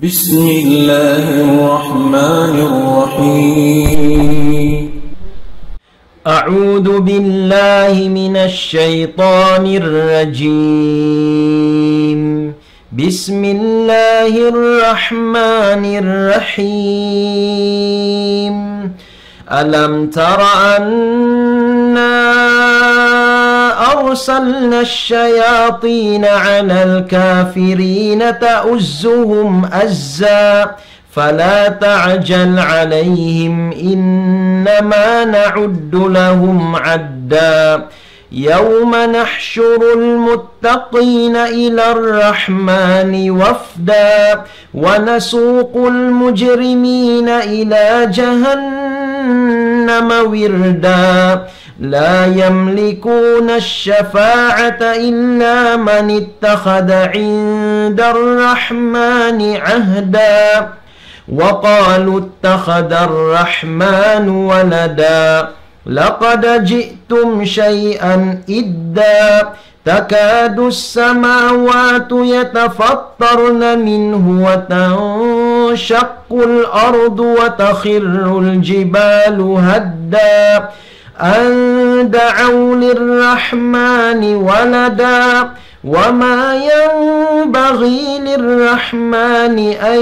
بسم الله الرحمن الرحيم أعوذ بالله من الشيطان الرجيم بسم الله الرحمن الرحيم ألم تر أنا أرسلنا الشياطين على الكافرين تؤزهم أزا فلا تعجل عليهم إنما نعد لهم عدا يوم نحشر المتقين إلى الرحمن وفدا ونسوق المجرمين إلى جهنم وردا لا يملكون الشفاعة إلا من اتخذ عند الرحمن عهدا وقالوا اتخذ الرحمن ولدا لقد جئتم شيئا إدا تكاد السماوات يتفطرن منه وتنشق الأرض وتخر الجبال هدا أن دعوا للرحمن ولدا وما ينبغي للرحمن أن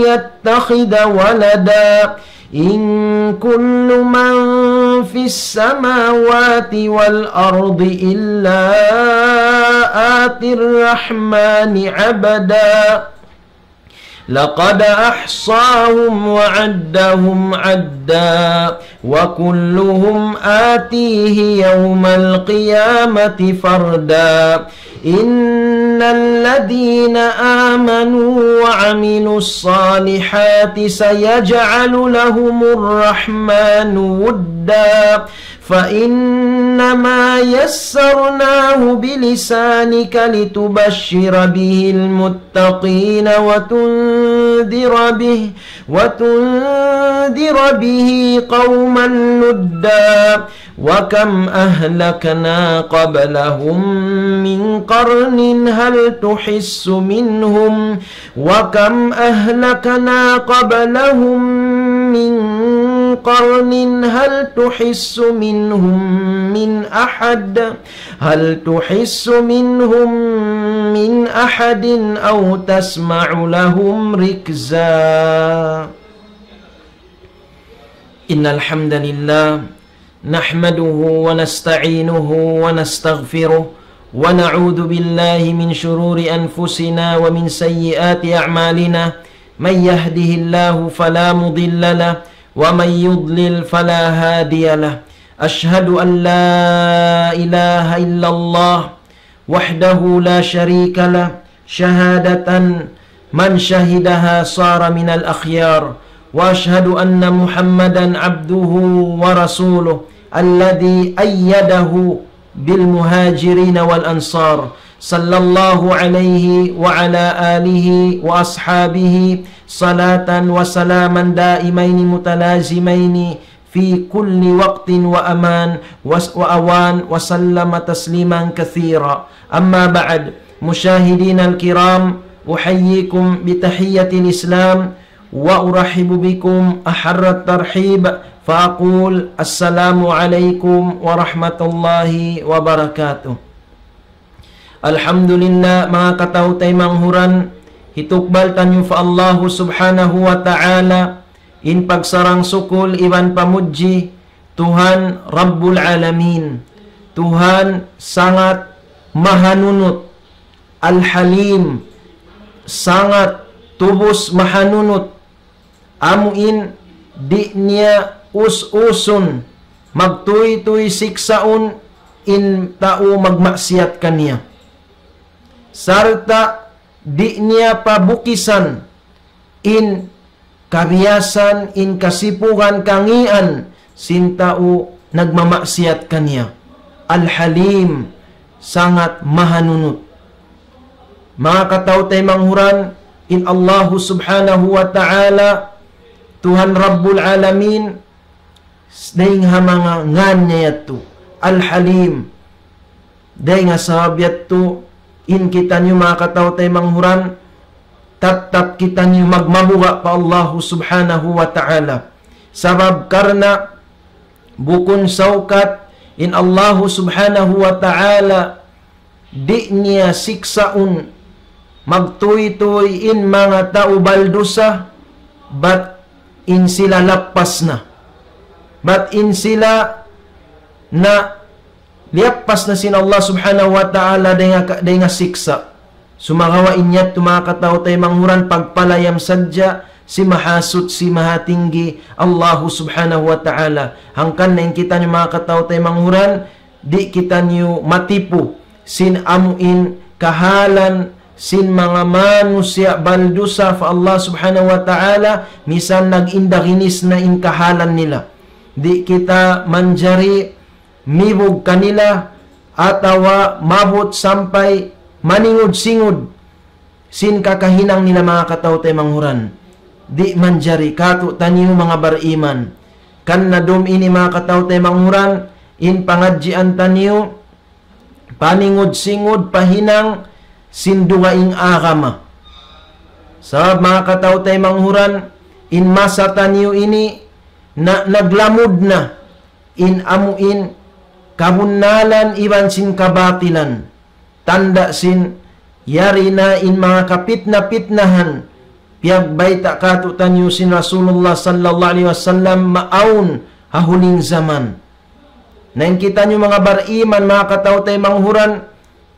يتخذ ولدا إن كل من في السماوات والأرض إلا آتي الرحمن عبدا لقد أحصاهم وعدهم عدا وكلهم آتيه يوم القيامة فردا إن الذين آمنوا وعملوا الصالحات سيجعل لهم الرحمن ودا فإنما يسرناه بلسانك لتبشر به المتقين وتنذر به قوما لدا وكم أهلكنا قبلهم من قرن هل تحس منهم وكم أهلكنا قبلهم من قرن هل تحس منهم من أحد أو تسمع لهم ركزا إن الحمد لله نحمده ونستعينه ونستغفره ونعوذ بالله من شرور أنفسنا ومن سيئات أعمالنا من يهده الله فلا مضل له ومن يضلل فلا هادي له أشهد أن لا إله إلا الله وحده لا شريك له شهادة من شهدها صار من الأخيار وأشهد أن محمدا عبده ورسوله الذي أيده بالمهاجرين والأنصار صلى الله عليه وعلى آله وأصحابه صلاة وسلاما دائمين متلازمين في كل وقت وأوان وسلم تسليما كثيرا أما بعد مشاهدين الكرام أحييكم بتحية الإسلام وأرحب بكم أحر الترحيب فأقول السلام عليكم ورحمة الله وبركاته. Alhamdulillah mga katautay manghuran hitukbal tanyo fa Allah subhanahu wa ta'ala in pagsarang sukul iban pamudji Tuhan Rabbul Alamin Tuhan sangat mahanunut Al-Halim sangat tubus mahanunut amuin di niya us-usun magtuy-tuy siksaun in tao magmaksiyat kaniya sarta di niya pabukisan in kabiyasan in kasipugan kangian sin tao nagmamaksiyat kaniya Al-Halim sangat mahanunut mga katautay manghuran in Allah subhanahu wa ta'ala Tuhan Rabbul Alamin daing hamanga ngan niya to Al-Halim daing asabiyat to in kita nyo mga kataw tay manghuran tatap kita niyo magmabuga pa Allah subhanahu wa ta'ala. Sabab karena bukun saukat in Allah subhanahu wa ta'ala di niya siksaun magtuy-tuy in mga tao baldusa, but in sila lapas na. But in sila na liapas na sin Allah subhanahu wa ta'ala day nga siksa. Sumagawa inyat tumakataw tay manghuran pagpalayam sadya si mahasut si mahatinggi Allah subhanahu wa ta'ala. Hangkan na kita nyo mga kataw tay manghuran, di kita nyo matipu sin amuin kahalan sin mga manusia baldusa fa Allah subhanahu wa ta'ala, misan nag-indaginis na in kahalan nila. Di kita manjari mibog kanila atawa mabot sampay maningod-singod sin kakahinang nila mga kataw tay manghuran. Di manjari kato tanyo mga bariman kan na dum ini mga kataw tay manghuran in pangadjian tanyo paningod-singod pahinang sindugaing agama. Sa mga kataw tay manghuran in masa tanyo ini na naglamod na in amuin kabunnalan iban sin kabatilan, tanda sin yari na in mga kapitna-pitnahan, piyag ta kato tanyo sin Rasulullah sallallahu alaihi wasallam maun hahuling zaman. Nain kita nyo mga bariman mga kataw tay manghuran,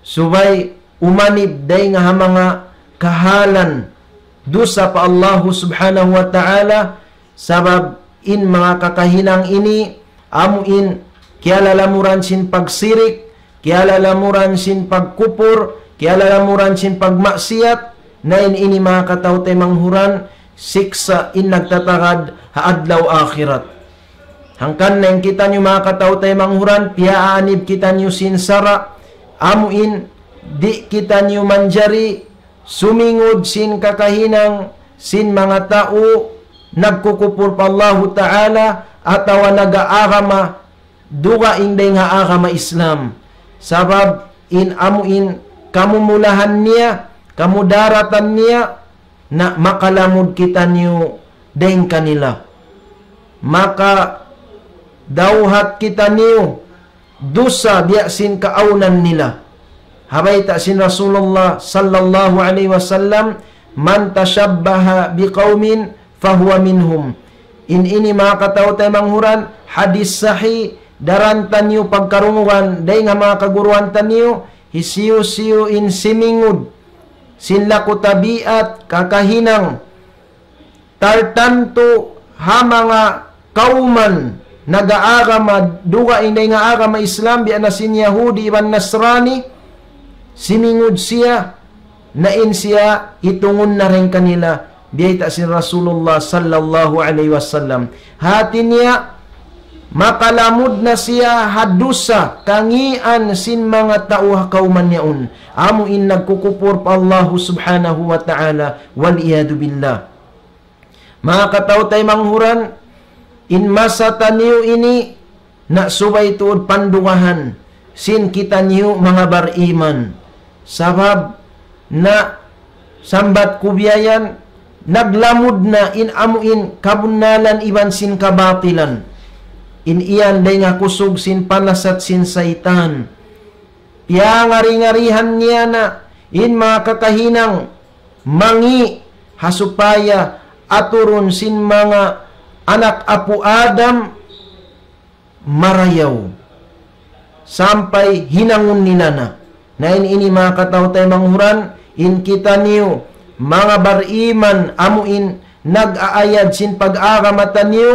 subay umanib day nga mga kahalan dusa pa Allah subhanahu wa ta'ala, sabab in mga kakahinang ini amuin kialalamuran sin pagsirik, kialalamuran sin pagkupur, kialalamuran sin pagmaksiyat, na ini mga kataw tay manghuran siksa in nagtatagad haadlaw akhirat. Hangkan na kita nyo mga kataw tay manghuran, piyaanib kita nyo sin sara, amuin di kita nyo manjari sumingod sin kakahinang sin mga tao nagkukupur pa Allah ta'ala atawa nag-aagama duga inday nga agama Islam. Sabab in amuin kamumulahan niya, kamudaratan niya na makalamod kita niyo deng kanila. Maka dawhat kita niyo dusa biya sin kaaunan nila. Habay ta sin Rasulullah sallallahu alaihi wasallam, man tashabbaha biqaumin fahuwa minhum. In ini mga kataw tay manghuran, hadis sahih darantan niyo pagkarunguan day nga mga kaguruan taniyo hisiyo-siyo in simingud sinla ko tabiat kakahinang tartanto ha mga kauman nagaagama duga inday nga agama Islam bi anasin Yahudi iban Nasrani, simingud siya na in siya itungon na rin kanila biyay ta si Rasulullah sallallahu alaihi wasallam. Hati niya makalamod na siya hadusa kangian sin mga tao kauman yaon. Amo in nagkukupor pa Allah subhanahu wa ta'ala wal iyadu billah. Mga kataw tay manghuran, in masa taniyo ini na subay tuod pandugahan sin kita niyo mga bariman. Sabab na sambat kubiyayan naglamod na in amuin kabunnalan iban sin kabatilan. In iyan day nga kusog sin panasat sin saitan. Piya ngari-ngarihan niya na in mga kakahinang mangi hasupaya aturon sin mga anak apu Adam marayaw sampay hinangon ni nana. Na ini mga kataw tay manghuran, in kita niyo mga bariman amuin nag-aayad sin pag-aramatan niyo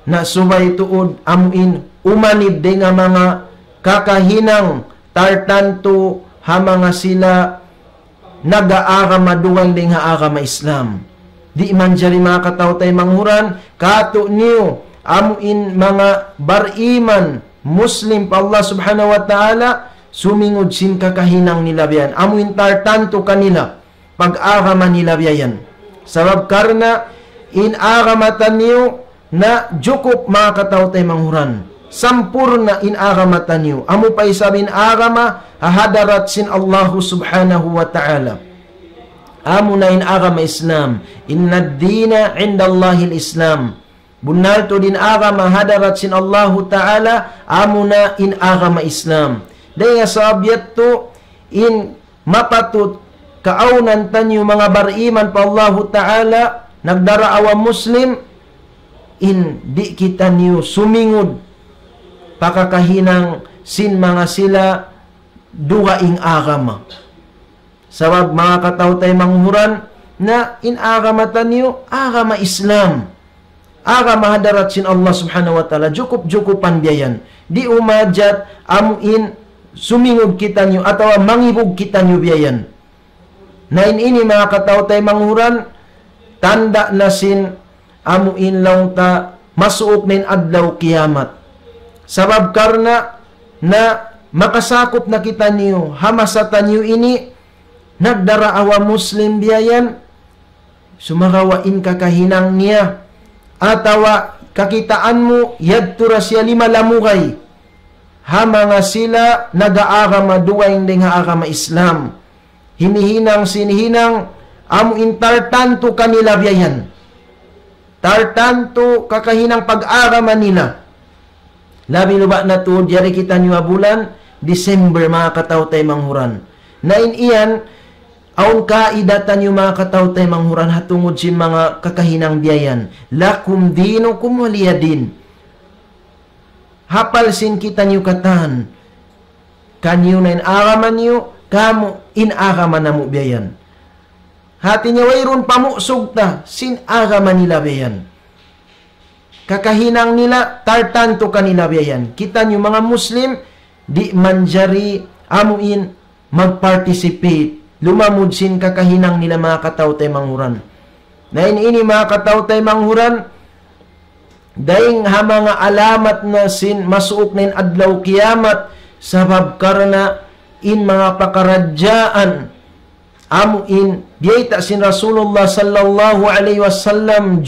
na subay tuod amuin umanib din nga mga kakahinang tartanto ha mga sila nag-aarama duwang din nga agama Islam. Di man jari mga kataw tay manghuran, kato niyo amuin mga bariman Muslim pa Allah subhanahu wa ta'ala sumingod sin kakahinang nila biyan. Amuin tartanto kanila pag-agama nila biyan. Sabab karna in agamatan niyo na jukup mga kataw tay manghuran. Sampurna in agamatan niyo. Amo pa isabin agama hahadarat sin Allah subhanahu wa ta'ala. amo na in agama Islam. Inna ad-dina indallahi al-Islam. Bunal to din agama hadarat sin Allahu Ta'ala, amo na in agama Islam. Dahil nga sa abyat to, in mapatut, kaaunan tanyo mga bariman pa Allahu Ta'ala, nagdaraawa Muslim, in di kita niyo sumingod, pakakahinang sin mga sila, dugaing agama. Sabab mga katawtay manghuran, na in agama tanyo, agama Islam. Agama hadarat sin Allah subhanahu wa ta'ala, jukup-jukupan biyayan. Di umajat, amuin, sumingog kita nyo, atawa mangibog kita nyo biyayan. Na ini mga katawtay manghuran, tanda na sin, amuin lang ta, masuok na adlaw kiyamat. Sabab karna, na makasakop na kita niyo, hamasatan niyo ini, nagdaraawa Muslim biyayan, sumagawain kakahinang niya, atawa kakitaan mo, yadtura siya lima lamugay, hamanga sila nag-aagama duwaing ding haagama Islam. Hinihinang sinihinang, amo intartanto kanila biyayan. Tartanto kakahinang pag-agama nila. Labi luba na to, diyari kita nyo bulan, December mga katawtay manghuran. Na iyan, aun kaidatan yung mga katawtay manghuran hatungod sin mga kakahinang biyayan. Lakum dinukum waliyadin. Hapal sin kita nyo katan. Kanyo na inagaman nyo, kamo inagaman na mo biyayan. Hati niya wayron pamusog ta, sin agaman nila biyayan. Kakahinang nila, tartanto kanila biyayan. Kita nyo mga Muslim, di manjari amuin mag-participate. Lumamud sin kakahinang nila mga katawtay manghuran. Na ini mga katawtay manghuran, dahing ha mga alamat na sin masuok na adlaw kiyamat, sabab karna in mga pakaradyaan, amuin, diyayta sin Rasulullah sallallahu alaihi wasallam,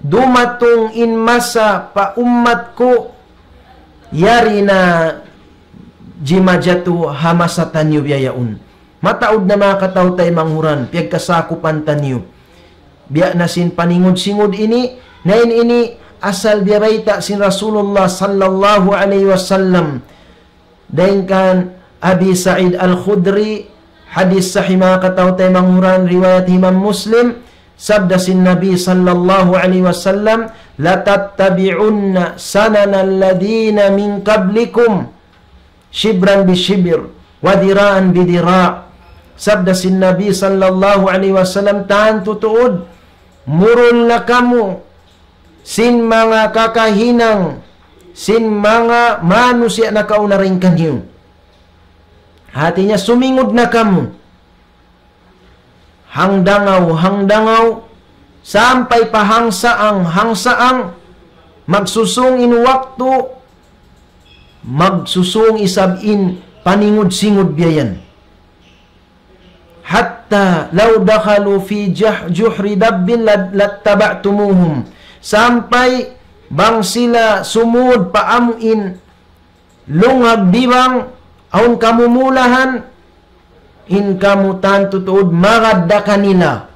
dumatong in masa pa ummat ko, yari na jimajatu hamasatan nyo biyayaun. Mataod na mga katawtay manghuran, piyagkasakupan tanyo. Biya na sin paningod-singod ini, na ini asal biyarayta sin Rasulullah sallallahu alaihi wasallam. Dahil kan Abi Sa'id Al-Khudri, hadis sahih mga katawtay manghuran, riwayat Imam Muslim, sabda sin Nabi sallallahu alaihi wasallam, latattabi'unna sanana alladhina min qablikum shibran bi shibir wa diraan bi dira'. Sabda sin Nabi sallallahu alaihi wasallam, tahan tutuod, murul na kamu sin mga kakahinang, sin mga manusya na kaunaring kanyo. Hati niya, sumingod na kamu, hangdangaw, sampai hangsaang, magsusung in waktu, magsusung isabin, paningod-singod biyayan. Hatta law dakhalu fi juhri dabbin lattaba'tumuhum. Sampai bang sila sumud paamuin lungag bibang aun kamumulahan, in kamu tantutuod magadda kanila.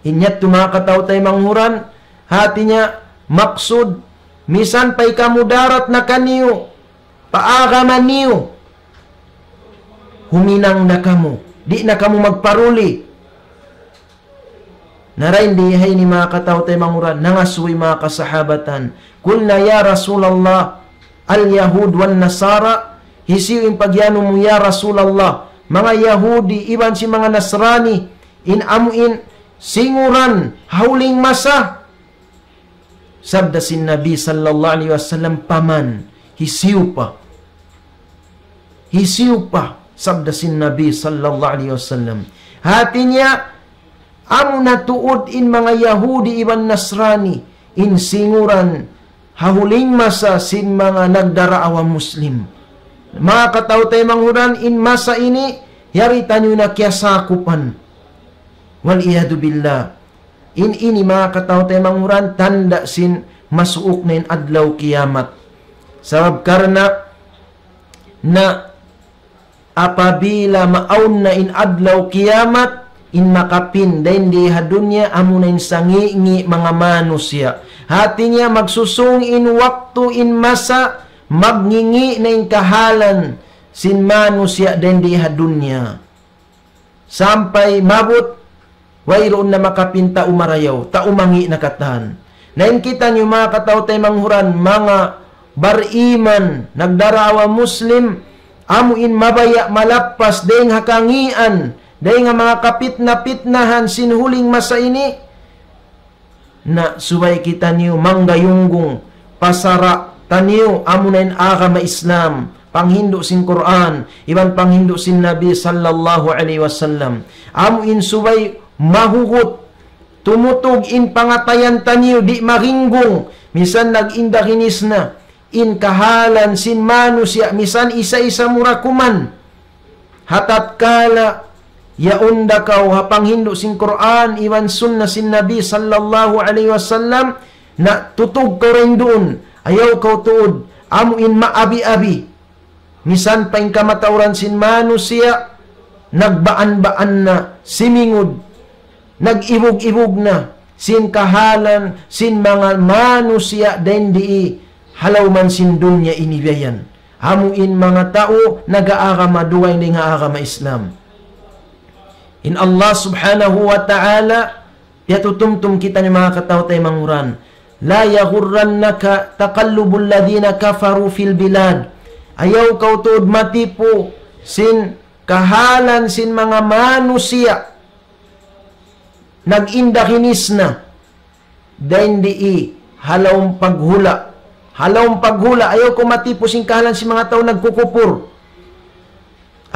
Inyat tumakatawtay manghuran, hati niya maksud, misan pa'y kamu darat na kaniyo, paagaman niyo, huminang na kamu, di na kamu magparuli. Narain dihay ni mga katawtay manghuran, nangasui mga kasahabatan, kulna ya Rasulallah, al-Yahud wan Nasara, hisiwin pagyano mo ya Rasulallah, mga Yahudi, iban si mga Nasrani, in amuin, singuran, hauling masa. Sabda sin Nabi sallallahu alaihi wasallam, paman, hisiw pa, sabda sin Nabi sallallahu alaihi wasallam. Hati niya, amo natuod in mga Yahudi, iban Nasrani, in singuran, hahuling masa sin mga nagdaraawa Muslim. Mga katawtay manghuran, in masa ini, yarita nyo na kiyasakupan. Waliyadu billah. In ini mga katawtay manghuran, tanda sin masuok na in adlaw kiyamat. Sabab karna, na apabila maaun na in adlaw kiyamat, in makapin dain di hadunya amunain sangi-ngi mga manusia. Hati niya magsusung in waktu in masa magngingi na in kahalan sin manusia dain di hadunya. Sampai mabut wayroon na makapinta umarayaw, ta umangi na katahan. Nain kita nyo mga katao tayo manghuran, mga bariman, nagdarawa Muslim, amuin mabaya malapas, dahil hakangian, dahil nga mga kapit-na-pitnahan sinhuling masa ini, na suway kita niyo manggayunggong, pasara taniyo, amunain agama Islam, panghindo sin Quran, iban panghindo sin Nabi sallallahu alaihi wasallam. Amuin suway mahugot, tumutog in pangatayan taniyo, di maringgong, misan nag-indakinis na, in kahalan sin manusia, misan isa-isa murakuman, hatat kala, yaunda kaw, hapang hindo sin Quran, iwan sunna sin Nabi sallallahu alaihi wasallam, na tutog ka rin doon, ayaw kaw tuod, amuin maabi-abi, misan pa in kamatauran sin manusia, nagbaan-baan na, simingod, nag-ibog-ibog na, sin kahalan, sin mga manusia, den di halaw man sin dunya inibayan. Hamuin mga tao, nag-aagama, duway na nga agama Islam. In Allah subhanahu wa ta'ala, yatutumtum kita ni mga katao tayo manguran, la yaghurrannaka taqallubul ladhina kafaru fil bilad. Ayaw kau tuod matipo, sin kahalan, sin mga manusia, nag-indakinis na, dahin di halawang paghula. Halawang paghula, ayaw ko matipos yung kahalan si mga tao nagkukupur.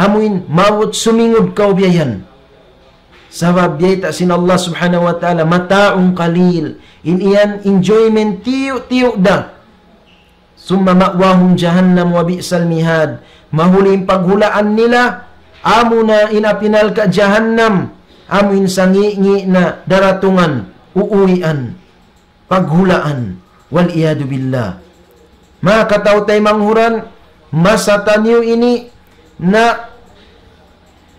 Amuin, mawot sumingod ka biyayan. Sabab biyayta sin Allah subhanahu wa ta'ala, mataong kalil. Iniyan, enjoyment tiyo da. Summa ma'wahum jahannam wa bi'sal mihad. Mahuling paghulaan nila, amo na inapinal ka jahannam. Amuin sangi-ngi na daratungan, uuwian, paghulaan, wal iyadu billah. Mga katao tayo manghuran, masata niyo ini na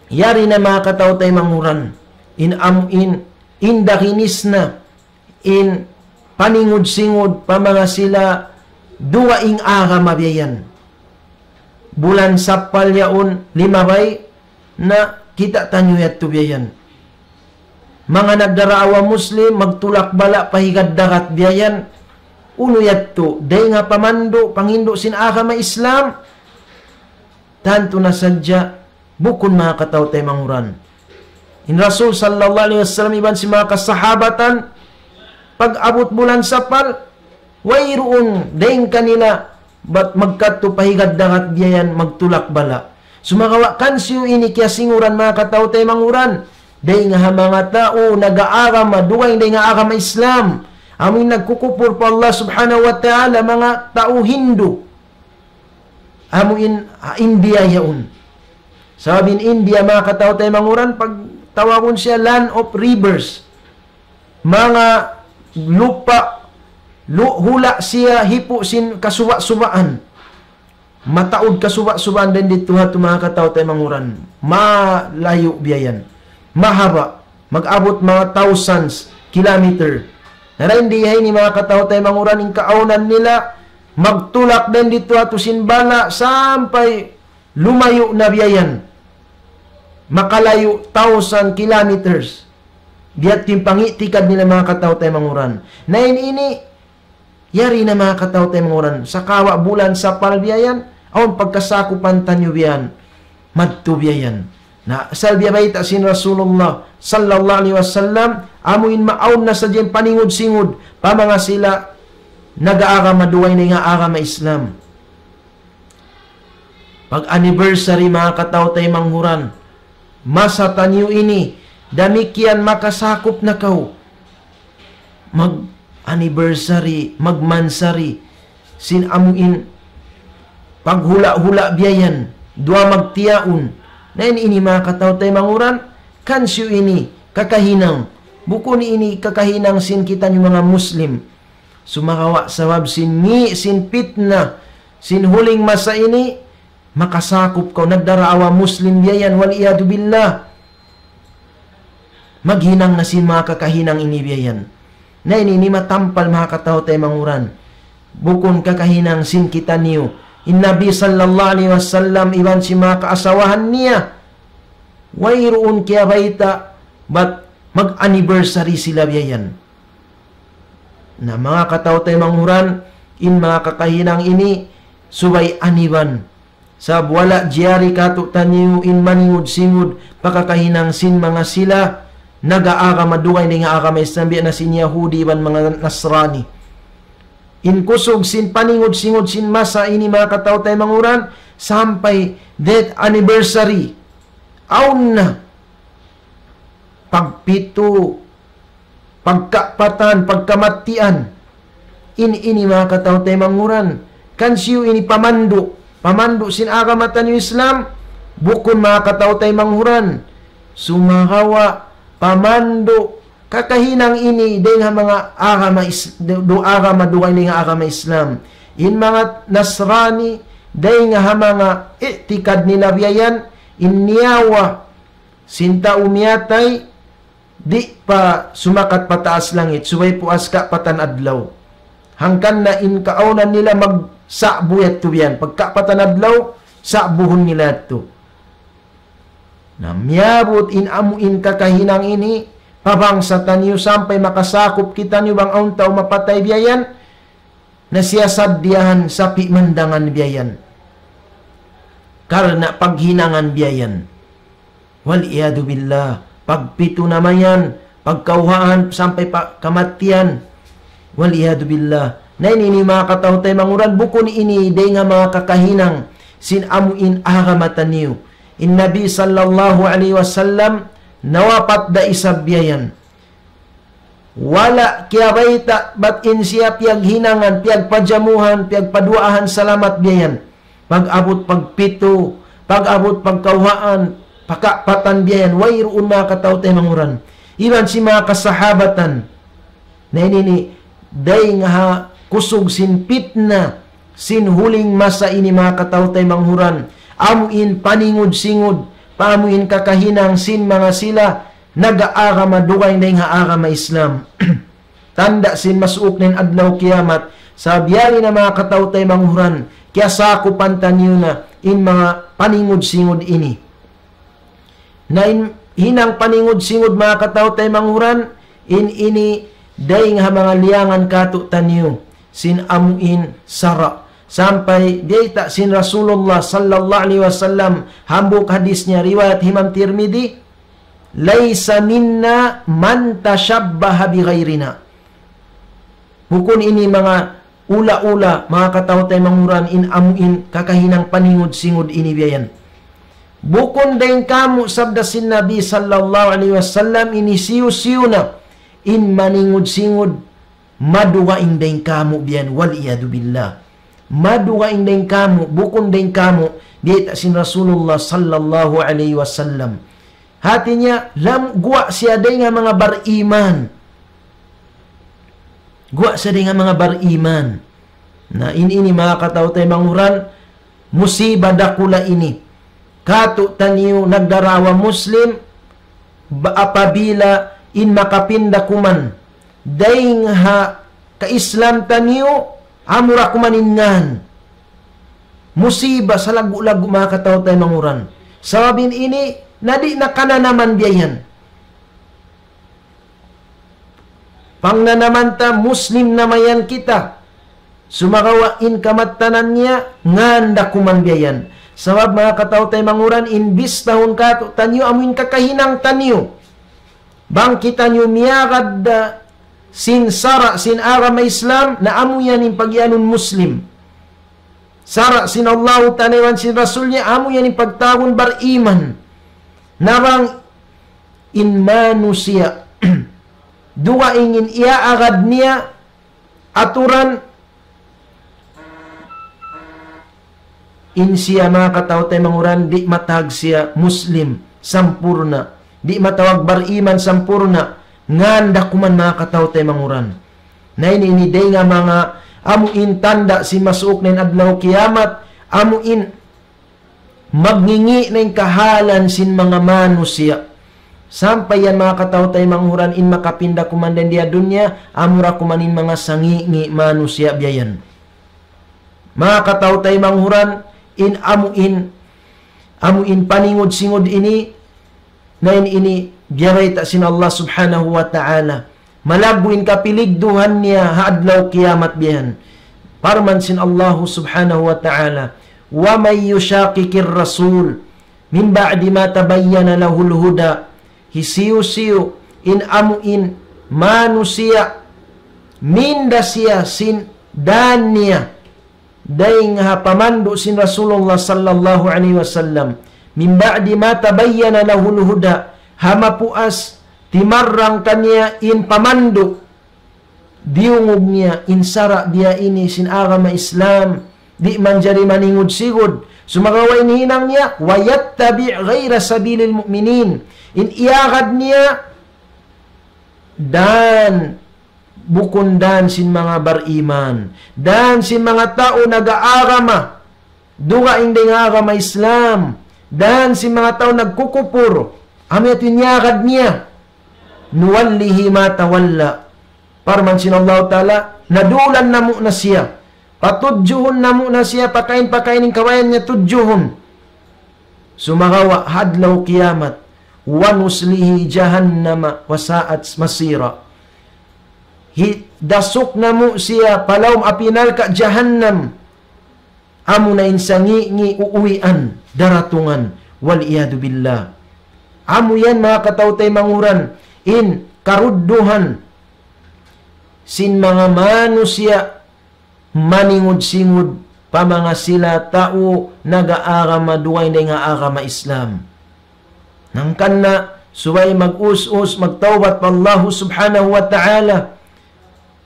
yari na mga katao tayo manghuran, in dakinis na, in paningod-singod pa mga sila duwaing aga mabiyayan. Bulan sapal yaon limabay na kita tanyo yat tubiyayan. Mga nagdaraawa Muslim, magtulak bala, pahigad dagat biyayan, uno yatto, day nga pamando, pangindo sin agama Islam, tanto na sadya, bukon mga katao tayo manguran. In Rasul sallallahu alaihi wasallam, iban si mga kasahabatan, pag abot bulan sapal, wayroon, day kanila, bat magkatto pahigad dagat biyayan, magtulak bala. Sumakawakan siyo ini kya singuran mga katao tayo manguran, day nga mga tao nag-aagama, duway day nga agama Islam, amin nagkukupur pa Allah subhanahu wa ta'ala, mga tao Hindu, amin India yaon. Sabin India, mga katao tayo manguran, pag tawagon siya land of rivers, mga lupa, hula siya, hipo sin kasuwa-suwaan, mataod kasuwa-suwaan din dito hato mga katao tayo manguran, malayo biyayan, mahaba, mag-abot mga thousands kilometer. Narindihay ni mga katao tayo manguran, yung kaaunan nila, magtulak din dito ato sinbala, sampay lumayo na biyayan, makalayo 1,000 kilometers. Diat yung pangitikad nila mga katao tayo manguran. Na ini, yari na mga katao tayo manguran, sa kawa bulan sa palbiyayan, aon pagkasakupan tanyo biyan, madto biyayan. Na salbiya bayta sin Rasulullah sallallahu alaihi wasallam, amuin maaon na sa diyang paningod-singod, pa mga sila nag-aagama, duway na nga agama Islam. Pag anniversary mga katao tayo manghuran, masa tanyo ini, damikyan makasakop na kaw, mag-anniversary, magmansari, sin amuin, paghula-hula biyayan, dua magtiyaon, na ini mga katao tayo manguran, kansyo ini, kakahinang, buko ni ini kakahinang sin kita yung mga Muslim, sumakawa sawab sin pitna, sin huling masa ini, makasakop ka, nagdaraawa Muslim biyayan, wal iyadu billah. maghinang na sin mga kakahinang inibiyayan. Na ini matampal mga katao tayo manguran. Bukon kakahinang sin kita niyo. In Nabi sallallahu alaihi wasallam iban si mga kaasawahan niya. Wayroon kaya baita but mag-anniversary sila biyayan. Na mga katao tayo manguran in mga kakahinang ini subay aniban. Sa wala jiyari kato tanyo in maningud-singud pakakahinang sin mga sila nag-aara maduay na nga ara may sambi na sin Yahudi ban mga Nasrani. In kusog sin paningud-singud sin masa ini mga katao tayo manguran sampai death anniversary. Aun na pagpito, pagkapatan, pagkamatian. Ini mga katao tayo manguran. Kansiyo ini pamando sin agamatan yung Islam, bukon mga katao tayo manghuran, sumahawa, pamando, kakahinang ini, din nga mga agama duway nga agama Islam. In mga Nasrani, din nga mga itikad nila biyayan, inniyawa, sinta umiyatay, di pa sumakat pataas langit, suway puas ka patan adlaw. Hangkan na inkaunan nila magsabuyat to yan. Pagkapatanadlaw, sabuhon nila to. Namyabot inamuin kakahinang ini, pabangsa tanyo sampay makasakop kita nyo bang aun tao mapatay biyayan, na siya sadyahan sa pimandangan biyayan. Karena paghinangan biyayan. Waliyadu billah, pagpito naman yan, pagkauhaan sampay kamatian. Waliyadu billah. Na ini mga katao tayo manguran, bukon ini day nga mga kakahinang sin amuin agamatan niyo. In Nabi sallallahu alaihi wasallam nawapat da isabyayan. Wala kaya baita bat in siya piyag hinangan, piyag pajamuhan, piyag paduahan salamat biyayan. Pag-abot pagpito, pag-abot pagkauhaan, pakapatan biyayan. Wayroon mga katao tayo manguran. Iban si mga kasahabatan na ini day nga kusog sin pitna sin huling masa ini mga katao tayo manghuran. Amuin paningud-singud, pamuin kakahinang sin mga sila nag-aara madugay na nga agama Islam. Tanda sin masuok nin adlaw kiyamat sa biyari na mga katao tayo manghuran, kaya sakupan tanyo na in mga paningud-singud ini. Na hinang paningud-singud mga katao tayo manghuran, in ini day nga mga liyangan kato tanyo sin amuin sara sampai data sin Rasulullah sallallahu alaihi wasallam hambuk hadis niya riwayat Imam Tirmidzi, laisa minna man tashabbaha bi ghairina. Bukon ini mga ula-ula mga katao tayo manguran in amuin kakahinang paningud-singud ini biyayan. Bukon din kamu sabda sin Nabi sallallahu alaihi wasallam ini siyo-siyo na in maningud-singud, maduwain din kamu biyan, waliyadu billah. Maduwain din kamu, bukon din kamu, dita sin Rasulullah sallallahu alaihi wasallam. Hati niya, guwa siya din nga mga bar-iman. Guwa siya din nga mga bar-iman. Na ini mga katao tayo manguran, musiba dakula ini. Kato tanyo nagdarawa Muslim, apabila in makapinda kuman daing ha ka-Islam tanyo amura kumaningan musiba sa lagu-lagu mga katao tayo manguran. Sababin ini nadi na kananaman biyayan. Pangnanaman ta Muslim namayan kita sumakawain kamatanan niya nganda kuman biyayan. Sabab mga katao tayo manguran inbis tahun kato tanyo amuin kakahinang tanyo bang kita nyo miyagad sin sara sin agama Islam na amo yan yung pagyanon Muslim. Sara sin Allah tanawan sin Rasul niya amo yan yung pagtawon bar-iman. Narang inmanu siya duwa ingin iaagad niya aturan in siya mga katao tayo manguran di matag siya Muslim sampurna. Di matawag bar-iman sampurna, nganda kuman mga katao tayo manguran. Na iniday nga mga amuin tanda si masuok na adlaw kiyamat, amuin magngingi na kahalan sin mga manusia. Sampai yan mga katao tayo manghuran in makapinda kumandan dia dunya, amura kumanin mga sangi manusia biyayan. Mga katao tayo manghuran in amuin paningod-singod ini, na ini biyaray ta sin Allah subhanahu wa ta'ala. Malabuin kapiligduhan niya haadlaw kiyamat biyan. Parman sin Allah subhanahu wa ta'ala, wa may yushakikir rasul min ba'di ma tabayyana lahul huda, hisiyo-siyo in amuin manusia minda siya sin dan niya daing pamando sin Rasulullah sallallahu alaihi wasallam min ba'di ma tabayyana lahul huda, hamapuas timarrang kanya in pamando diungog niya insara dia ini sin agama Islam, di man jari maningod sigod sumagawa hinang niya, wayattabi ghaira sabilil mu'minin, in iagad niya dan bukundan sin mga bariman, dan sin mga tao nag-aagama duga hindi nga agama Islam, dan sin mga tao nagkukupur amit inyagad niya, nuwallihi ma tawalla, parman sin Allah ta'ala nadulan na mo na siya, patudjuhon na mo na siya, pakain-pakainin kawayan niya tudjuhon, sumagawa hadlaw kiyamat, wa nuslihi jahannama wasaat masira, dasok na mo siya palawm apinal ka jahannam, amo na insangi uuwian daratungan, wal iyadu billah. Amo yan mga katawtay manguran in karudduhan sin mga manusia maningod-singod pa mga sila tao nag-aagama duway na nga agama Islam. Nang kanna suway mag-us-us magtawbat pa Allah subhanahu wa ta'ala,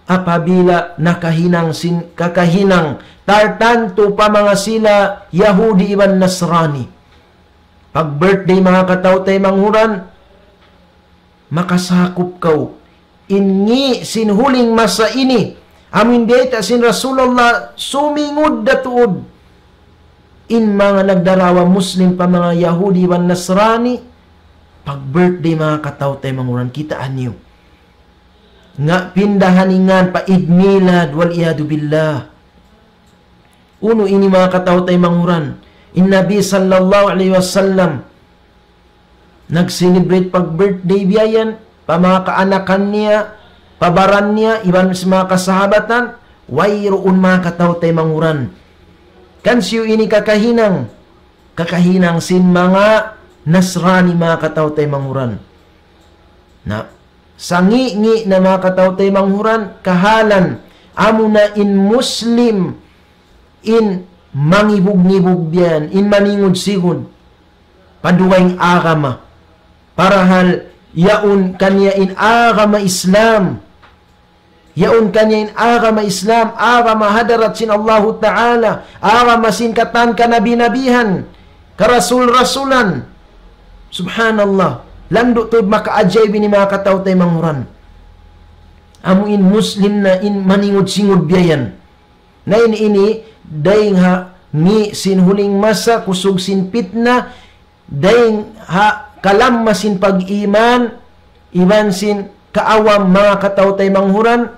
apabila nakahinang kakahinang tartanto pa mga sila Yahudi iban Nasrani. Pag birthday mga katawtay manghuran, makasakop kaw inni sin huling masa ini, amin data sin Rasulullah sumingod datuod in mga nagdarawa Muslim pa mga Yahudi iban Nasrani. Pag birthday mga katawtay manghuran, kitaan niyo nga pindahaningan pa idmilad wal iyadu billah. Uno ini mga katawtay manghuran, in Nabi sallallahu alaihi wasallam nag-celebrate pag birthday biyayan pa mga kaanakan niya, pabaran niya, iban sa mga kasahabatan, wayroon mga katawtay manghuran. Kansiyo ini kakahinang sin mga Nasrani mga katawtay manghuran. Na sangi-ngi na mga katawtay manghuran, kahalan amo na in Muslim in mangibug-ngibug biyan, in maningod-sigod paduwayng agama, parahal yaun kanya in agama Islam, yaun kanya in agama Islam, agama hadarat sin Allah Ta'ala, agama sin katan kanabi-nabihan, karasul-rasulan. Subhanallah, lando to makaajay ni mga katawtay manghuran. Amo in Muslim na in maningod-singod biyayan. Na ini dayng ha ni sin huling masa kusog sin pitna, dayng ha kalam masin pag-iman, iban sin kaawam mga katawtay manghuran,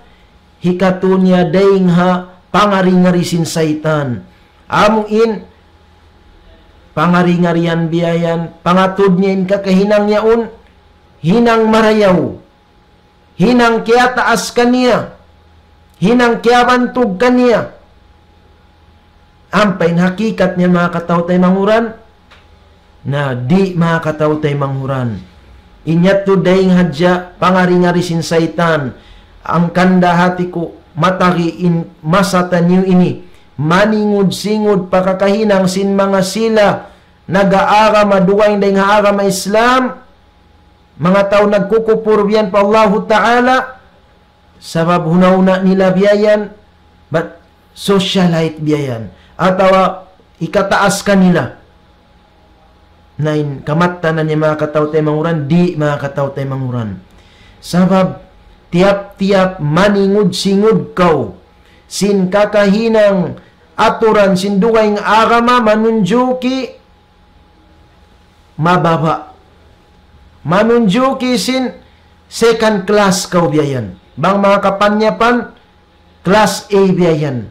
hikatunya dayng ha pangari-ngari sin saitan. Amo in pangari-ngarian biyayan, pangatod niya in kakahinang yaon, hinang marayaw, hinang kaya taas kaniya, hinang kaya bantog kaniya. Ampay hakikat niya mga katawtay manghuran, na di mga katawtay manghuran. Inyat to dayng hadya pangari-ngari sin saitan, ang kanda hati ko matagi in masatan niyo ini, maningod-singod pakakahinang sin mga sila nag-aagama duway dayng agama Islam, mga tao nagkukupur biyan pa Allah Ta'ala, sabab hunauna nila biyayan, but socialite biyayan, atawa ikataas kanila. Nain kamatanan niya mga katawtay manghuran, di mga katawtay manghuran. Sabab tiap-tiap maningod-singod kaw sin kakahinang aturan sin duway agama manunjuki mababa manunjuki sin second class kau biayan. Bang mga kapanyapan, class A biayan.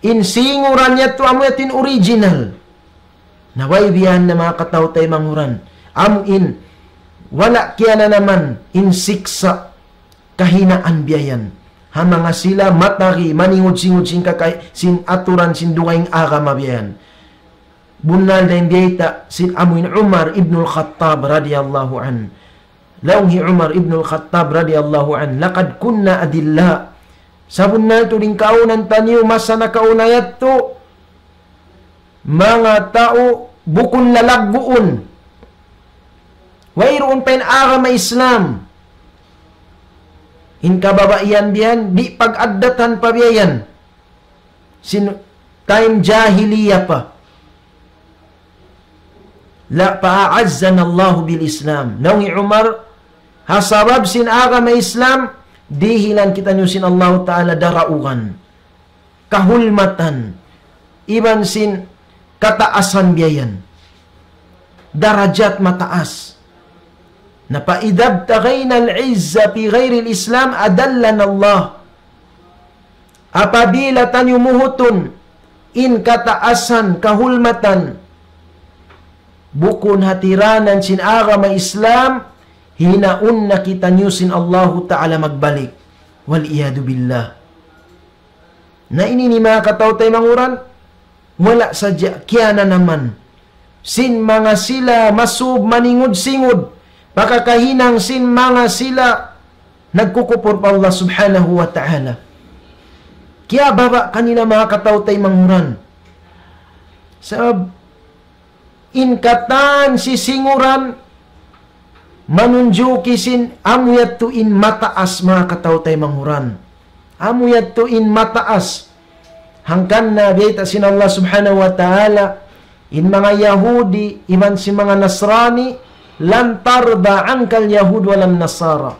In singuran niya to amo yatin original. Naway biyan na mga kataw tay manguran. Amo in, wala kaya na naman in siksa kahinaan biayan. Ha mga sila matari, maningod-singod sin aturan sin dungayng agama biayan. Bunal na biyayta sin amuin Umar ibn al-Khattab radiyallahu an. Launghi Umar ibn al-Khattab radiyallahu an. Lakad kunna adilla. Sabun na ito rin kaunan tanyo, masa na kaunayat to. Mga tao, bukon lalagbuon. Wayroon pa yung agama Islam. Hinkababaian biyan, di pag-addatan pa biyan. Time jahiliya pa. La pa'azzan Allahu bil Islam. Naungi Umar, hasabab sin agama Islam, dihilan kita nyo sin Allah Ta'ala daraugan. Kahulmatan. Iban sin kataasan biyayan. Darajat mataas. Napaidab tagayna al-izza fi ghairi al-Islam adallan Allah. Apabila tanyo muhutun in kataasan, kahulmatan, bukon hatiranan sin agama Islam, hinaun na kita nyo sin Allahu Ta'ala magbalik. Wal iyadu billah. Na ini ni mga kataw tay manguran, wala sadya, kya na naman. Sin mga sila masub maningod-singod, pakakahinang sin mga sila nagkukupor pa Allah subhanahu wa ta'ala. Kya baba kanina mga kataw tay manguran. Sa inkatan si singuran, manunjuki sin amuyat to in mataas mga kataw tay manguran. Amuyat to in mataas. Hangkan na biyata sin Allah subhanahu wa ta'ala in mga Yahudi, iman si mga Nasrani, lan tarda ankal Yahud walang Nasara.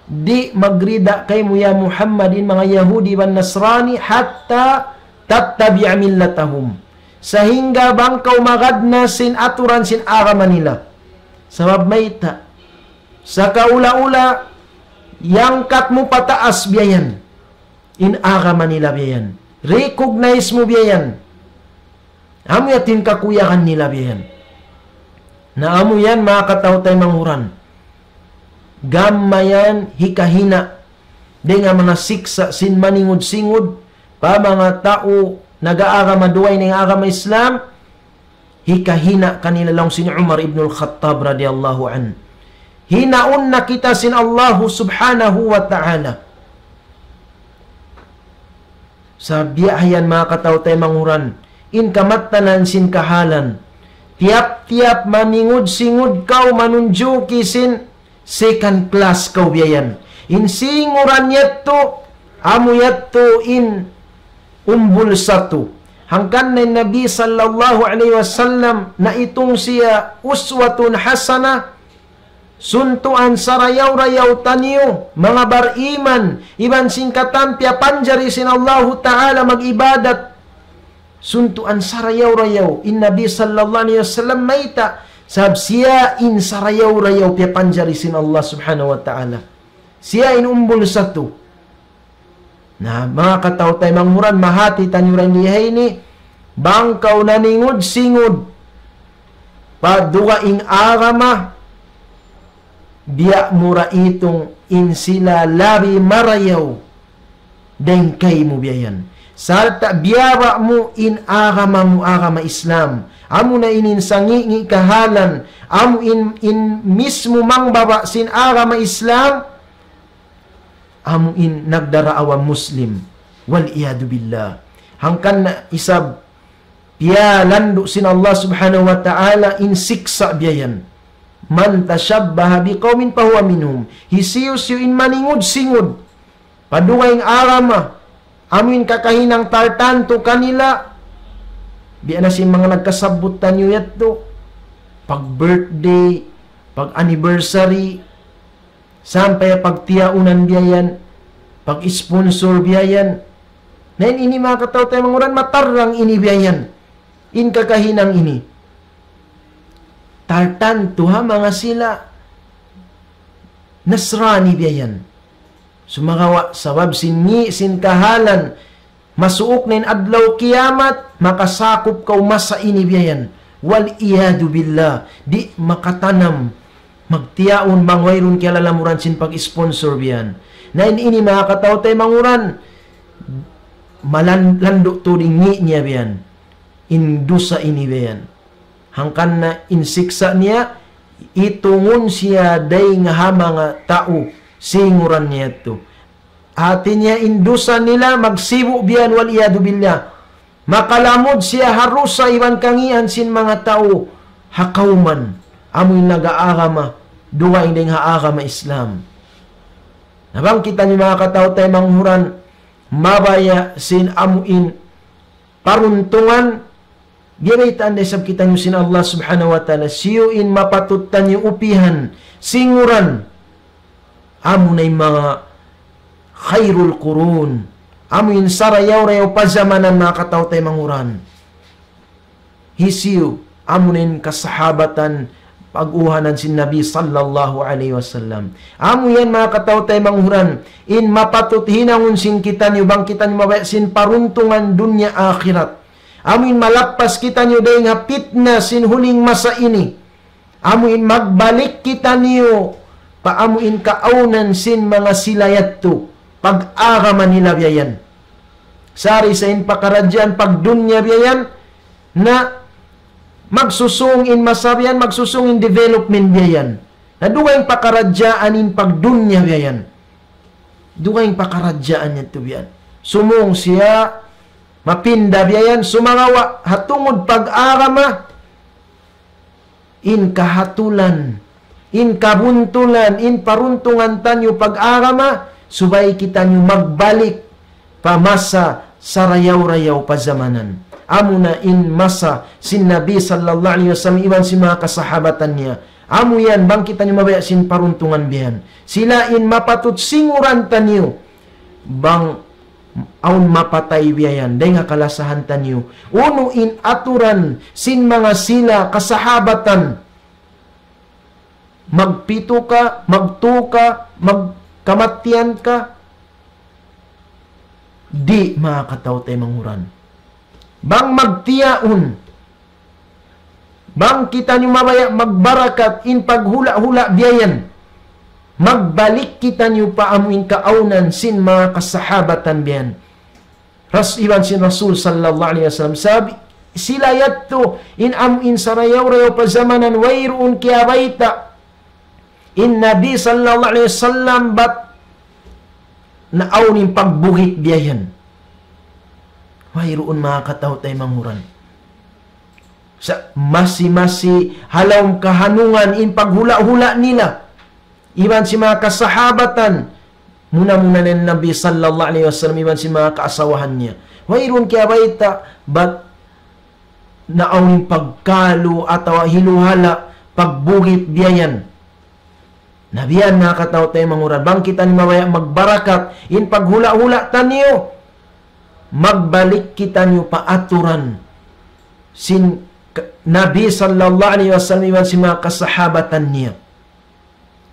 Di magrida kay mo ya Muhammad in mga Yahudi iban Nasrani hatta tattabi'a millatahum. Sahingga bangkaw magadna sin aturan sin agama nila. Sabab mayta. Sa kaula-ula, yangkat mo pataas biyayan. In agama nila biyayan. Recognize mo biyayan. Amo yatin kakuyakan nila biyayan. Na amo yan mga kataw-tay manguran. Gamayan hikahina. Di nga mga siksa sin maningod-singod. Pa mga tao nag-aagama duway ng agama Islam. Hikahina kanila lang sin Umar ibn al-Khattab radiyallahu an. Hinaun na kita sin Allah subhanahu wa ta'ala. Sa biyahayan mga kataw-tay manguran, in kamatanan sin kahalan, tiap-tiap maningod-singod kau manunjuki sin second class kau biyayan. In singuran yato, amu yato in umbul satu. Hangkan na Nabi sallallahu alaihi wasallam na itong siya uswatun hasana, suntuan sarayaw-rayaw taniyo, mga bariman, iban singkatan pia panjari sin Allah Ta'ala mag-ibadat, suntuan sarayaw-rayaw, in Nabi sallallahu alaihi wasallam mayta, sab siya in sarayaw-rayaw pia panjari sin Allah subhanahu wa ta'ala. Siya in umbul satu. Na mga kataw-tay manguran, mahati tanyuran lihay ni, bangkaw naningod-singod, padugaing agama, biya mura itong insila labi marayaw, den kay mo biyayan. Salta biyara mo in agama Islam. Amo na inin sangi kahalan, amo in mismo mang baba sin agama Islam, amo in nagdaraawa Muslim. Wal iyadu billah. Hangkan na isab piya lando sin Allah subhanahu wa ta'ala in siksa biyayan. Man tashabbaha biqaumin fahuwa minhum. Hisiyo-siyo in maningod-singod, padungay ng arama, amin kakahinang tartanto kanila, biya na si mga nagkasabutan nyo yato, pag birthday, pag anniversary, sampai pag tiyaunan biyayan, pag sponsor biyayan, na ini mga kataw tayo manguran, matarang ini biyayan, in kakahinang ini. tartanto ha mga sila Nasrani biyan. Sumagawa sabab sin kahalan masuok nin adlaw kiyamat makasakop kaw masa ini biyan. Wal iyadu billah, di makatanam magtiyaon bangwayron kaya lalamuran sin pag-sponsor biyan. Na ini mga katao tayo manguran malandok to dingi niya biyan. Indusa ini biyan. Hangkan na insiksa niya itungon siya day nga hama nga tao singuran niya to. Ati niya indusa nila magsibo biyan wal iyadu billah. Makalamod siya harusa iwan kangian sin mga tao hakauman amoy nagaagama duwa indeng haagama Islam. Nabang kita ni mga katao tayo manghuran mabaya sin amuin paruntungan ginaitaan na sab kita nyo sin Allah subhanahu wa ta'ala siyuin mapatutan yung upihan singuran amo na yung mga khairul qurun amo yung sarayaw-rayaw pazamanan mga katao tayo manghuran hisiyo amo na yung kasahabatan pag-uhanan sin Nabi sallallahu alaihi wasallam. Amo yan mga katao tayo manghuran in mapatut hinangon sin kita nyo bang kita nyo mabaya sin paruntungan dunya akhirat. Amo in malappas kita nyo day nga pitna sin huling masa ini. Amo in magbalik kita niyo paamo in kaaunan sin mga silayat to pag-agaman nila biyayan. Sari sa in pakaradyan pag dunya biyayan na magsusung in masaryan, magsusung in development biyayan. Na duwang pakaradyaan in pagdunya biyayan. Duwang pakaradyaan niya ito biyan. Sumung siya, mapinda biyayan, sumangawa, hatungod pag-arama, in kahatulan, in kabuntulan, in paruntungan tanyo pag-arama, subay kita nyo magbalik pamasa sarayaw-rayaw pazamanan. Amo na in masa sin Nabi sallallahu alaihi wasallam iwan si mga kasahabatan niya. Amo yan bang kita niyo mabaya sin paruntungan biyan. Sila in mapatut singuran tanyo bang aun mapatay biyan. Day nga kalasahan tanyo. Uno in aturan sin mga sila kasahabatan. Magpito ka, magtuka, magkamatian ka. Di mga katao tayo manghuran. Bang magtiyaon, bang kita nyo mamaya magbarakat in paghula-hula biyayan, magbalik kita nyo paamuin kaaunan sin mga kasahabatan biyan. Iwan sin Rasul sallallahu alaihi wasallam sabi, sila yatto in amuin sarayaw-rayaw pa zamanan wayroon kiyabayta in Nabi sallallahu alaihi wasallam bat naawnin pagbuhit biyayan. Mayroon mga katao tayo manghuran. Sa masi-masi halawang kahanungan in paghula-hula nila. Iban si mga kasahabatan. Muna-muna ng Nabi sallallahu alaihi wasallam iban si mga kaasawahan niya. Mayroon kaya baita but naawing pagkalo atawa hiluhala pagbugit biyayan. Nabiyan mga katao tayo manghuran. Bang kita ni mamaya magbarakat in paghula-hula taniyo. Magbalik kita niyo paaturan sin Nabi sallallahu alaihi wasallam iwan si mga kasahabatan niya.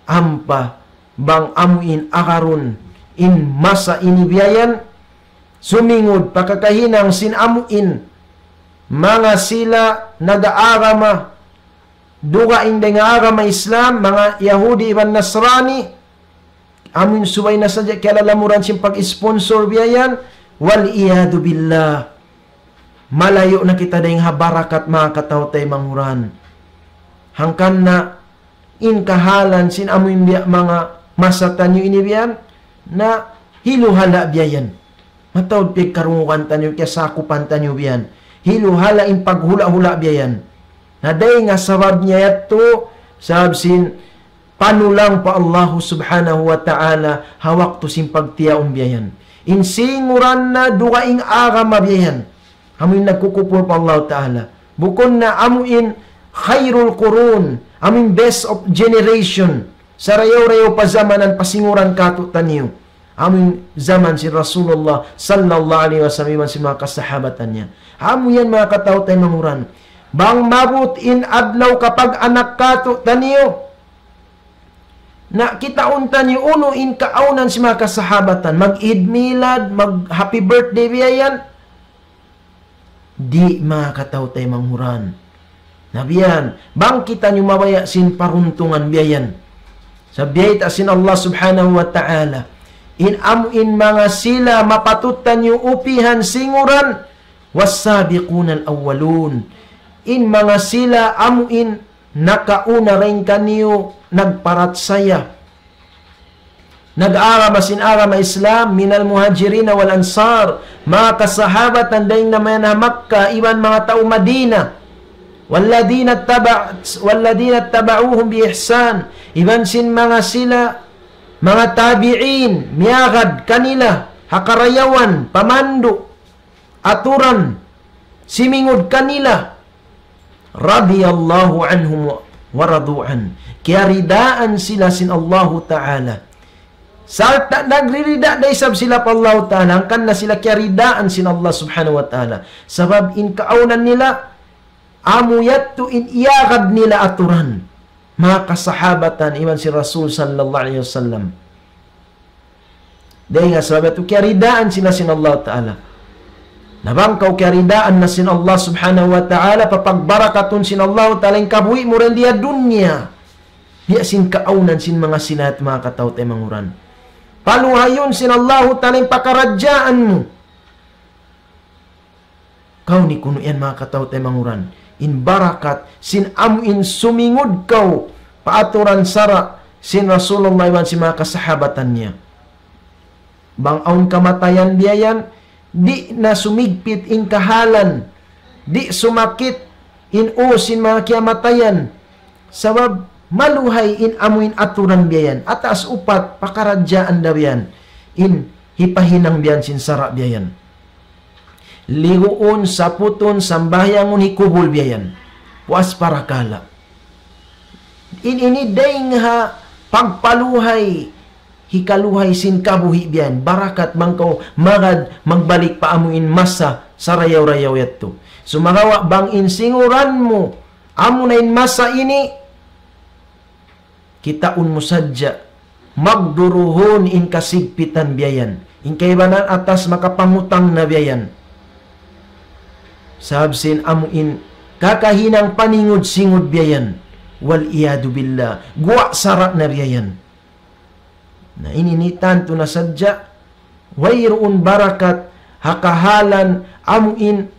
Ampa bang amuin akaron in masa inibiyayan sumingod pakakahinang sin amuin mga sila nag-aarama duga inday nga arama Islam mga Yahudi iban Nasrani amin subay na sadya kaya lalamuran sin pag-sponsor biyayan. Wal iyadu billah. Malayo na kita dayong habarakat mga katao tayo manghuran. Hangkan na in kahalan sin amoy mga masatan nyo inibiyan na hiluhala biyayan. Matawad pig karungukan tanyo kaya sakupan tanyo biyan. Hiluhala in paghula-hula biyayan. Na day nga sabab niya yato sabab sin panulang pa Allah subhanahu wa ta'ala hawak to sin pagtiyaon biyayan. Insinguran na duwaing agama biyan. Amin nagkukupur pa Allah Ta'ala. Bukon na amuin khairul qurun. Amin best of generation. Sarayaw-rayaw pa zamanan pasinguran katutan niyo. Amin zaman si Rasulullah sallallahu alaihi wasallam si mga kasahabatan niya. Amo yan mga katao tayo manguran. Bang mabut in adlaw kapag anak kato taniyo. Na kita unta ni uno in kaaunan si mga kasahabatan. Mag-Eid Milad, mag-Happy Birthday biyayan. Di mga katawtay manghuran. Nabiyan, bang kita nyo mabaya sin paruntungan biyayan. Sa biyay sin Allah subhanahu wa ta'ala. In amuin mga sila mapatutan nyo upihan singuran. Wasabiqunal awwalun. In mga sila amuin nakauna rin kaniyo nagparatsaya. Nag-arama sinarama Islam minal muhajirin wal ansar. Mga kasahabat nandaing naman na Makkah iwan mga tao Madina. Walladina taba'uhum bi ihsan. Iwan sin mga sila mga tabi'in miyagad kanila hakarayawan pamandu aturan simingod kanila radiyallahu anhum wa radu'an. Kaya ridaan sila sin Allahu Ta'ala. Sarta nagririda na isab sila pa Allah Ta'ala. Hangkan na sila kaya ridaan sin Allah Subhanahu wa Ta'ala. Sabab in kaunan nila, amuyat in iyagad nila aturan. Mga kasahabatan, iman si Rasul sallallahu alaihi wasallam. Dahil nga sabab ito, kaya ridaan sila sin Allah Ta'ala. Nabangkaw karidaan na sin Allah subhanahu wa ta'ala, papagbarakatun sin Allah ta'ala, yung kabuhi mo rin diya dunya. Diya sin kaaunan sin mga sinat mga katawtay manguran. Paluhayon sin Allah ta'ala, yung pakaradyaan mo. Kau ni kuno yan mga katawtay manguran. In barakat, sin amuin sumingod kau, paaturan sara, sin Rasulullah iwan si mga kasahabatan niya. Bang aun kamatayan biyayan, di na sumigpit in kahalan, di sumakit in usin mga kiamatayan, sabab maluhay in amuin aturan biyayan, atas upat pakaradyaan daw yan, in hipahinang biyan sin sara biyayan. Lihuon, saputon, sambayangon, hikubol biyayan. Puas parakala. In iniday nga pagpaluhay, hikaluhay sin kabuhi biyan. Barakat mangkaw magad magbalik pa amuin masa sa rayaw-rayaw yato. Sumagawa bang insinguran mo, amo na in masa ini, kitaun mo sadya, magduruhon in kasigpitan biyayan. In kaibanan atas makapangutang na biyayan. Sabsin amuin kakahinang paningod-singod biyayan. Wal iyadu billah. Guwa sara na biyayan. Na ininitan to na sadya. Wayroon barakat hakahalan amuin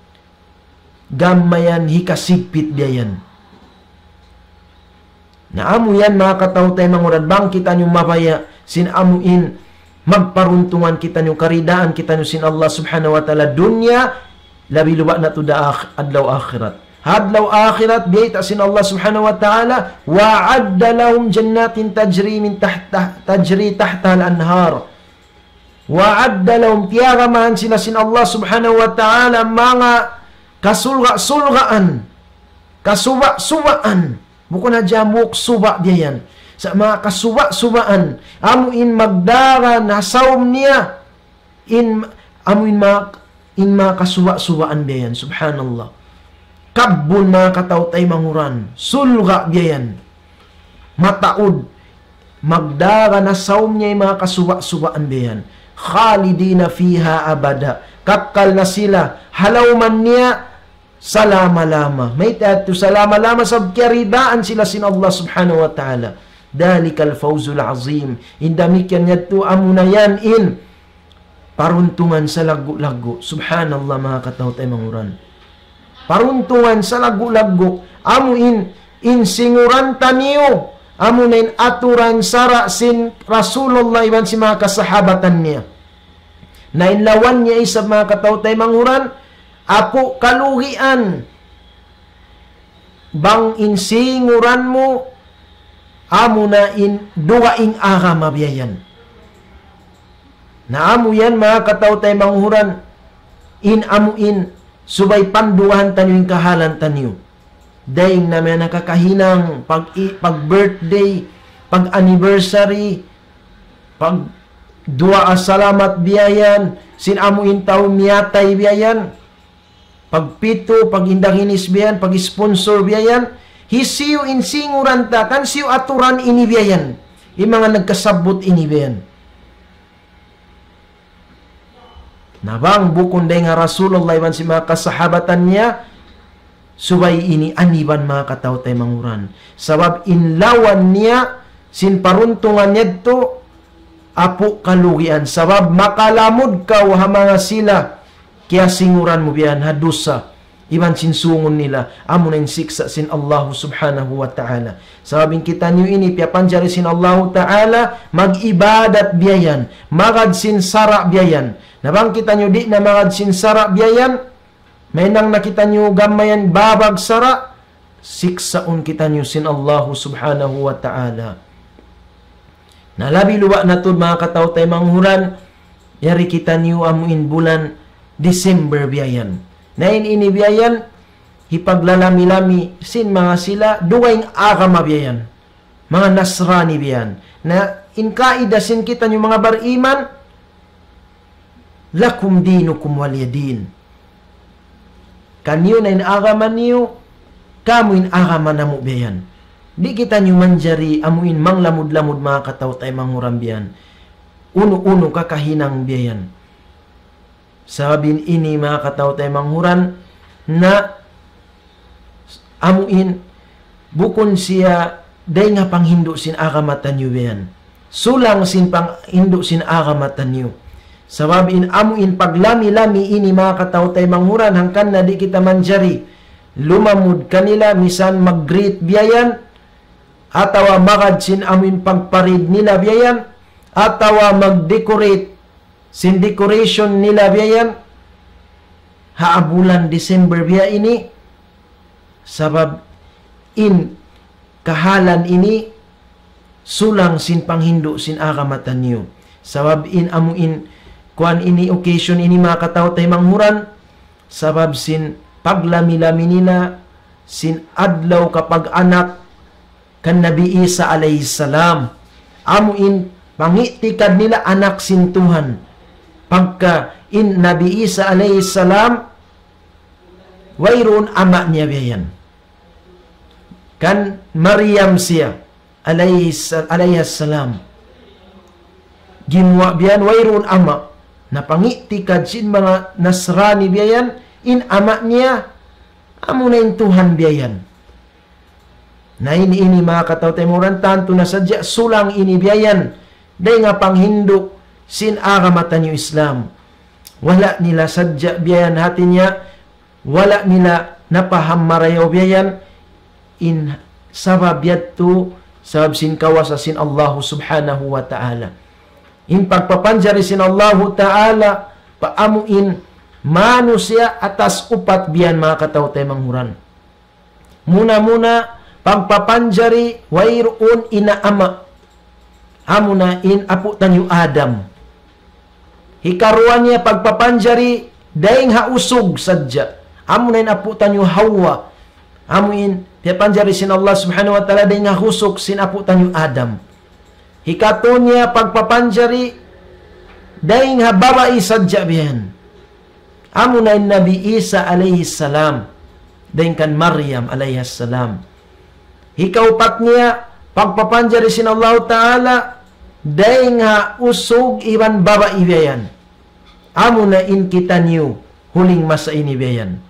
gamayan hikasigpit biyayan. Na amo yan mga katawtay mangurad. Bang kita nyo mabaya sin amuin magparuntungan kita nyo karidaan kita nyo sin Allah subhanahu wa ta'ala dunya labi luba na to da adlaw akhirat. Hadlaw akhirat biyay sin Allah subhanahu wa ta'ala wa'adda lahum jannatin tajri tahta al-anhar. Wa'adda lahum tiyagamahan sila sin Allah subhanahu wa ta'ala mga kasulga-sulgaan, kasuba-subaan. Buko na jamuk suba diyan. Sa mga kasuba-subaan amuin magdara nasawm niya amuin mga kasuba-subaan biyan. Subhanallah. Kabbon mga katawtay manguran. Sulga biyan. Mataod. Magdara na saum niya yung mga kasuba-subaan biyan. Khalidina fiha abada. Kakal na sila. Halawman niya. Salama-lama. May tato salama-lama sa kiridaan sila sin Allah subhanahu wa ta'ala. Dalikal fawzul azim. Indamikyan niya to amuna yan in paruntungan sa lagu-lagu. Subhanallah mga katawtay manguran. Paruntungan sa lagu-lagu. Amuin insinguran taniyo. Amunin aturan sara sin Rasulullah iban si mga kasahabatan niya. Na inlawan niya isa mga katawtay manguran. Apo kalugian. Bang insinguran mo. Amuna in duwaing aga mabiyayan. Na amo yan mga katawtay manghuran. In amuin subay panduhan tanyo yung kahalan tanyo. Dahil na may nakakahinang pag-birthday, pag-anniversary, pag-dua asalamat biyayan, sin amuin tao miyatay biyayan. pagpito, pagindahinis biyan, pag-sponsor biyan, hisiyo insinguran ta, kan siyo aturan ini biyan, yung mga nagkasabot ini biyan. Nabang bukon day nga Rasulullah iban si mga kasahabatan niya, subay ini aniban mga katao tay manguran. Sabab inlawan niya, sinparuntungan niya to, apo kalugian. Sabab makalamod ka ha mga sila, kaya singuran mo biyan, hadusa. Iban sinsungon nila, amo na siksa sin Allah subhanahu wa ta'ala. Sababing kita niyo ini, piyapanjari sin Allah ta'ala, mag-ibadat biyayan, magad sin sara biyayan. Nabang kita niyo di na magad sin sara biyayan, may nang nakita niyo gamayan babag sara, siksaon kita niyo sin Allah subhanahu wa ta'ala. Nalabi luwa na to mga katao tay manghuran, yari kita niyo amuin bulan December biyayan. Nain ini biyayan, hipaglalami-lami sin mga sila, duwaing agama biyayan. Mga Nasrani biyan. Na inkaida sin kita niyo mga bariman, lakum dinukum waliyadin. Kanyo na inagama niyo, kamu inagama na mo biyan. Di kita nyo manjari, amuin mang lamud-lamud mga katao tay mangurambiyan. Uno-uno kakahinang biyan. Sababin ini mga katao tay manghuran, na amuin, bukon siya, day nga panghindo sin agamatan nyo biyan. Sulang sin panghindo sin agamatan nyo. Sababin amuin paglami-lami ini mga katao tay manghuran, hangkan na di kita manjari, lumamud kanila, misan mag-greet biyayan, atawa magad sin amin pagparid nila biyayan, atawa mag-decorate sin decoration nila biyayan, haabulan December biya ini, sabab in kahalan ini, sulang sin panghindo sin agamatan niyo. Sabab in amuin, kuan ini occasion ini mga katao tay manghuran, sabab sin paglami-lami nila, sin adlaw kapag anak, kan Nabi Isa alayhi salam, amuin pangitikad nila anak sin Tuhan. Pagka in Nabi Isa alayhi salam, wayroon ama niya biyan. Kan Maryam siya alayhi salam, ginwa biyan, wayroon ama, na pangitikad sin mga Nasrani biyan, in ama niya, amo na in Tuhan biyan. Na ini mga katao tay manghuran, tanto na sadya sulang ini biyayan, day nga panghindo sin agamatan yung Islam. Wala nila sadya biyayan hati niya, wala nila napahamarayaw biyayan, in sabab yadto, sabab sin kawasa sin Allah subhanahu wa ta'ala. In pagpapanjari sin Allah ta'ala, paamuin, manusia atas upat biyan mga katao tay manghuran. Muna-muna, pagpapanjari, wayroon inaama, amo na in apo tanyo Adam. Hikaruan niya pagpapanjari, daing hausog sadya, amo na in apo tanyo Hawa. Amo in piapanjari sin Allah subhanahu wa ta'ala, daing hahusog sin apo tanyo Adam. Hikato niya pagpapanjari, daing hababai sadya biyan, amo na in Nabi Isa alayhi salam, daing kan Maryam alayhi salam. Hikaupat niya, pagpapanjari sin Allah ta'ala, day nga usog iban baba ibiyan. Amo na in kita niyo, huling masa ini biyan.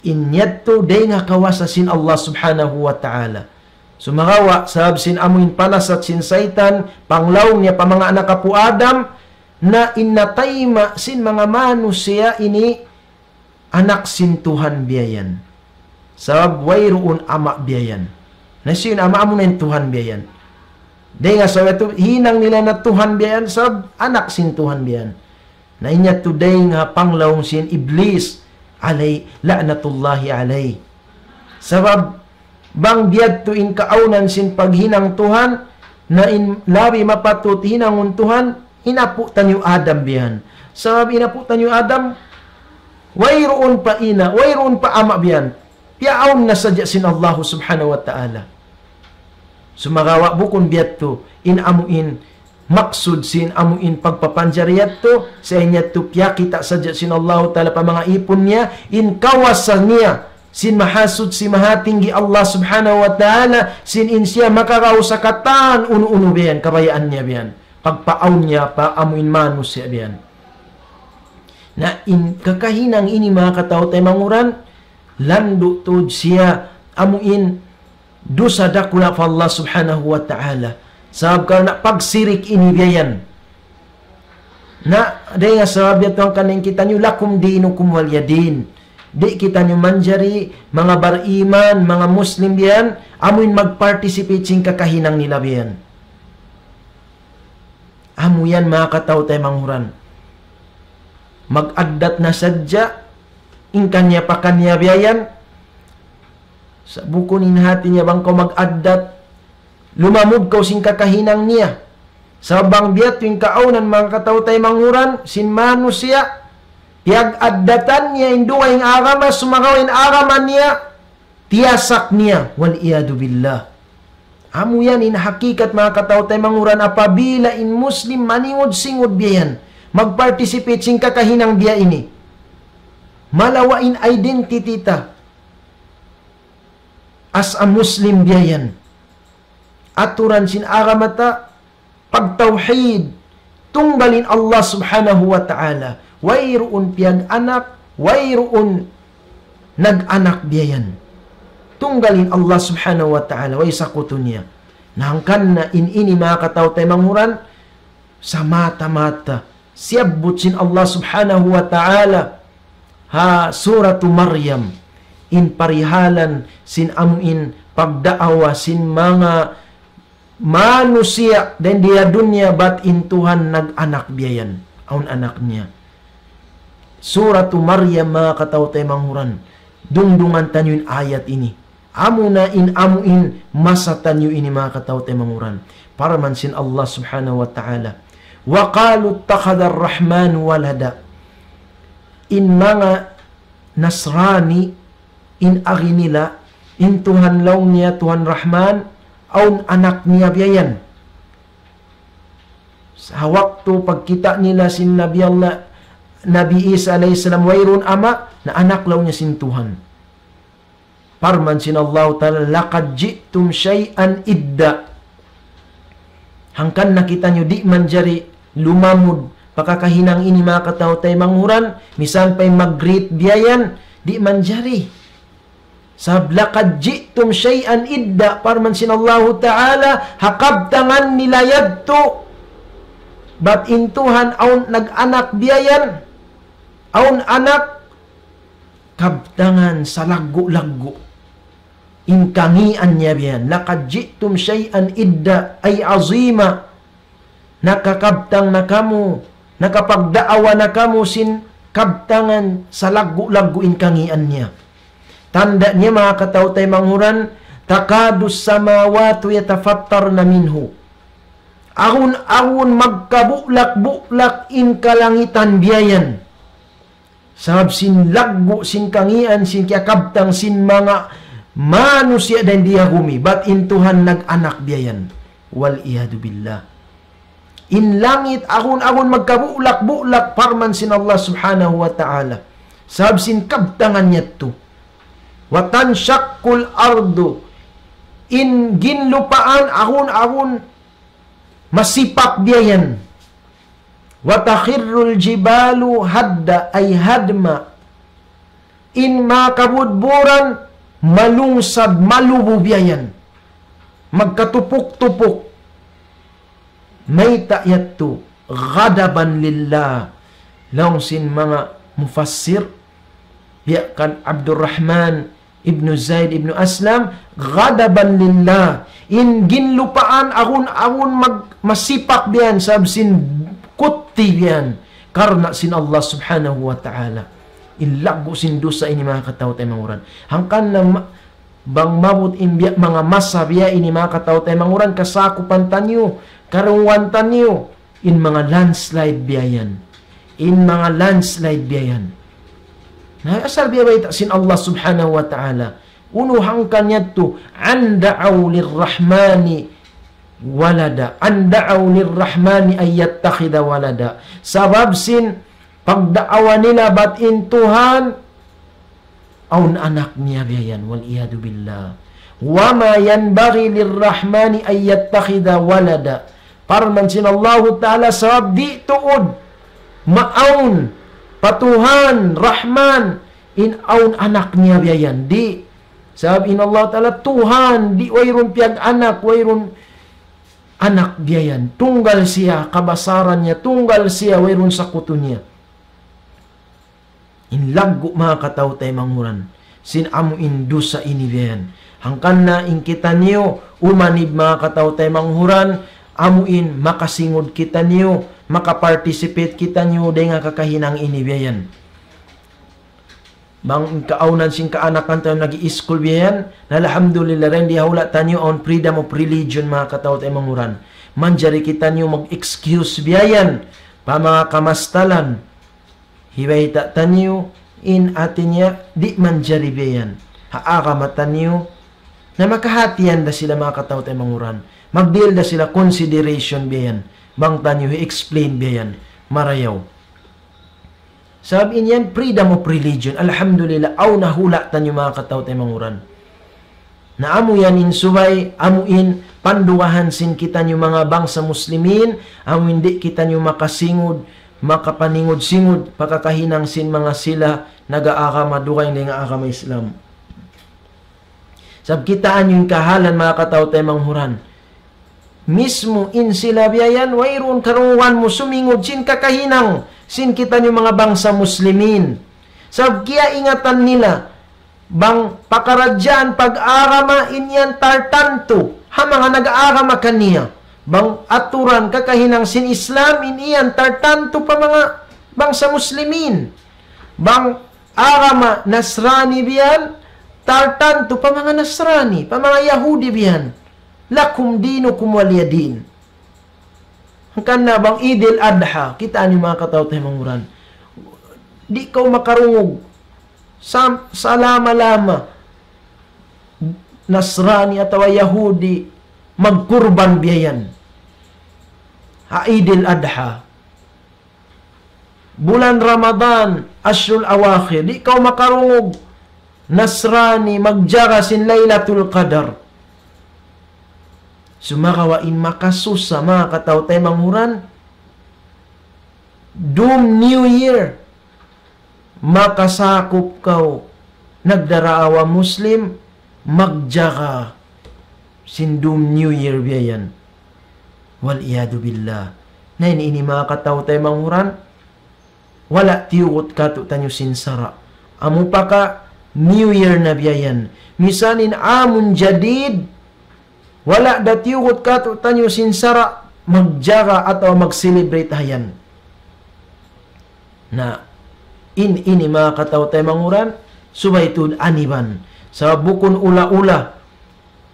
Inyadto, day nga kawasa sin Allah subhanahu wa ta'ala. Sumagawa, sabab sin amuin panasat sin saitan, panglaw niya pa mga anak kapu Adam, na inatayma sin mga manusia ini, anak sin Tuhan biyayan. Sabab wayroon ama biyayan. Nasiyon ama amo na yung Tuhan biyayan. Dahil nga sa ito, hinang nila na Tuhan biyayan, sabab anak sin Tuhan biyayan. Na inya today nga panglawong sin Iblis, alay, la'natullahi alay. Sabab, bang biyad to in kaaunan sin paghinang Tuhan, na in labi mapatut hinangon Tuhan, inaputan yung Adam biyan. Sabab inaputan yung Adam, wayroon pa ina, wayroon pa ama biyan. Piaon na sadya sin Allah subhanahu wa ta'ala. Sumagawa bukon biyat to, inamuin, maksud sin amuin pagpapanjariyat to sa inya to piya kita saja sin Allah Ta'ala pa mga ipon niya in kawasan niya sin mahasud si mahatinggi Allah Subhanahu wa Ta'ala sin in siya makakausakatan unu-unu biyan kabayaan niya biyan pagpaaw niya pa amuin manus siya biyan na in kakahinang ini mga katao tayo manguran lando to siya amuin dosa dakula pa Allah Subhanahu wa Ta'ala sabab ka na pagsirik ini biyan na day nga sabab yato ang kaning kita nyo lakum dinukum walyadin di kita nyo manjari mga bariman mga muslim biyan amuin mag-participate sing kakahinang nila biyan amu yan mga katao tayo manghuran mag-addat na sadya in kanya pa kanya biyan sa buko ninhati niya bang ko mag-addat lumamog kaw sing kakahinang niya. Sabang biyat yung kaunan mga katao tayo manghuran, sin mano siya, piag-addatan niya, induwa yung agama, sumakaw yung agaman niya, tiyasak niya, wal iyadu billah. Amo yan, in hakikat mga katao tayo manghuran, apabila in Muslim, maningod-singod biyan, mag-participate sing kakahinang biya ini. Malawain identity ta, as a Muslim biyan. Aturan sin agamata pagtauhid tunggalin Allah Subhanahu wa Ta'ala wayroon piyag anak wayroon nag-anak biyan tunggalin Allah Subhanahu wa Ta'ala way sakutun niya nahangkan na ini mga katao tayo manghuran sa mata-mata siyabot sin Allah Subhanahu wa Ta'ala ha suratu Maryam in parihalan sin amuin pagdaawa sin mga manusia dan dia dunia bat in Tuhan nag-anak biyan aun anak niya suratu Maryam mga katao tayo manghuran dungdungan tanyo ayat ini amuna in amuin masa tanyo ini mga katao tayo manghuran para mansin Allah Subhanahu wa Ta'ala wa qalu ittakhadha ar-rahman walada in mga Nasrani in aginila in Tuhan law niya Tuhan Rahman aun anak niya biyan. Sa waktu pagkita nila sin Nabi Allah, Nabi Isa alaihissalam, wayrun ama, na anak law niya sin Tuhan. Parman sin Allah Ta'ala, laqad ji'tum syai'an idda. Hangkan nakita nyo, di man jari lumamud, pakakahinang ini mga katao tayo manghuran, misan pa'y mag-greet biyayan, di man jari. Sab laqad ji'tum syai'an idda parman sin Allah Ta'ala hakabtangan nila yadto bat intuhan aun nag-anak biyayan aun anak kabtangan sa lagu-lagu inkangian niya biyan laqad ji'tum syai'an idda ay azima nakakabtang na kamu nakapagdaawa na kamu sin kabtangan sa lagu-lagu inkangian niya. Tanda niya mga katao tayo manghuran, takadus samawatu yatafattarna minhu. Ahun magkabulak-bulak in kalangitan biyayan. Sabab sin lagbo, sin kangian, sin kiakabtang, sin mga manusia dan dia humi. Bat in Tuhan nag-anak biyayan. Wal iyadu billah. In langit, ahun magkabulak-bulak parman sin Allah Subhanahu wa Ta'ala. Sabab sin kabtangan niya to. Watan syakul ardu in ginlupaan ahun masipak biyayan watakhirrul jibalu hadda ay hadma in makabudburan malungsad malubo biyayan magkatupok-tupok may ta'yat to ghadaban lillah langsin mga mufassir kan Abdurrahman Ibnu Zaid Ibnu Aslam ghadaban lillah in ginlupaan ahun masipak diyan sabsin kutti diyan karena sin Allah Subhanahu wa Ta'ala ilago sin dosa ini mga katao tayo manguran hangkan na bang mabut in mga masa biya ini mga katao tayo manguran kasakupan tanyo karungwan tanyo in mga landslide biyayan in mga landslide biyayan. Nah, asal biya ba sin Allah Subhanahu wa Ta'ala unuhang kanya to an da'aw lirrahmani walada. An da'aw lirrahmani ay yattakhidha walada. Sabab sin pagdaawa nila batin Tuhan aun anak niya biyan wal iyadu billah. Wa ma yanbaghi lirrahmani ay yattakhidha walada. Parman sin Allah Ta'ala sabab di tuod maaun patuhan rahman in aun anak niya biyan di sabab in Allah Ta'ala Tuhan di wayron piag anak wayron anak biyan tunggal siya kabasaran niya tunggal siya wayron sakuto niya in laggo mga kataw tay manghuran sin amu indusa ini biyan hangkan na in kita niyo umanib mga kataw tay manghuran amuin makasingod kita niyo makaparticipate kita niyo day nga kakahinang ini biyan bang kaaunan sing kaanakan tayo nag-i-school biyan alhamdulillah rin di hawla tanyo on freedom of religion mga kataw tayo manguran manjari kita niyo mag-excuse biyan pa mga kamastalan hiway ta tanyo in atin niya di manjari biyan haaka mata niyo na makahatian da sila mga kataw tayo manguran magdeal da sila consideration biyan bang tanyo i-explain biyan marayaw. Sabi niyan, freedom of religion. Alhamdulillah, aw nahula tanyo mga kataw tayo manguran. Na amo yan in subay, amo in panduwahan sin kita nyo mga bangsa muslimin, amo hindi kita nyo makasingod, makapaningod-singod, pakakahinang sin mga sila, nag-aakama, dukay nga akama Islam. Sab kitaan yung kahalan mga kataw tayo manguran. Mismo in sila biyayan, wayron karuwan mo sumingod sin kakahinang, sin kita niyo mga bangsa muslimin. Sab kiya ingatan nila, bang pakaradyan pag-arama inyan tartanto, ha mga nag-aarama kaniya. Bang aturan kakahinang sin Islam, iniyan tartanto pa mga bangsa muslimin. Bang arama Nasrani biyan, tartanto pa mga Nasrani, pa mga Yahudi biyan. Lakum dinukum waliyadin. Hangkan na bang Idil Adha, kitaan yung mga kataw tayo manguran. Di ka makarungog. Salama-lama. Nasrani atawa Yahudi, magkurban biyayan. Ha Idil Adha. Bulan Ramadan, Ashrul Awakhir, di ka makarungog. Nasrani, magjaga sin Laylatul Qadar. Sumakawain makasusa mga kataw tayo manghuran. Doom New Year. Makasakop kaw. Nagdaraawa Muslim. Magjaga. Sin Doom New Year biyayan. Wal iyadu billah. Na ini mga kataw tayo manghuran. Wala tiyukot kato tanyo sinsara. Amo pa ka New Year na biyayan. Misanin amun jadid. Wala datiyukot kato tanyo sinsara magjaga atau mag-celebrate hayan. Na ini mga kataw tayo manguran subay tud aniban sa bukon ula-ula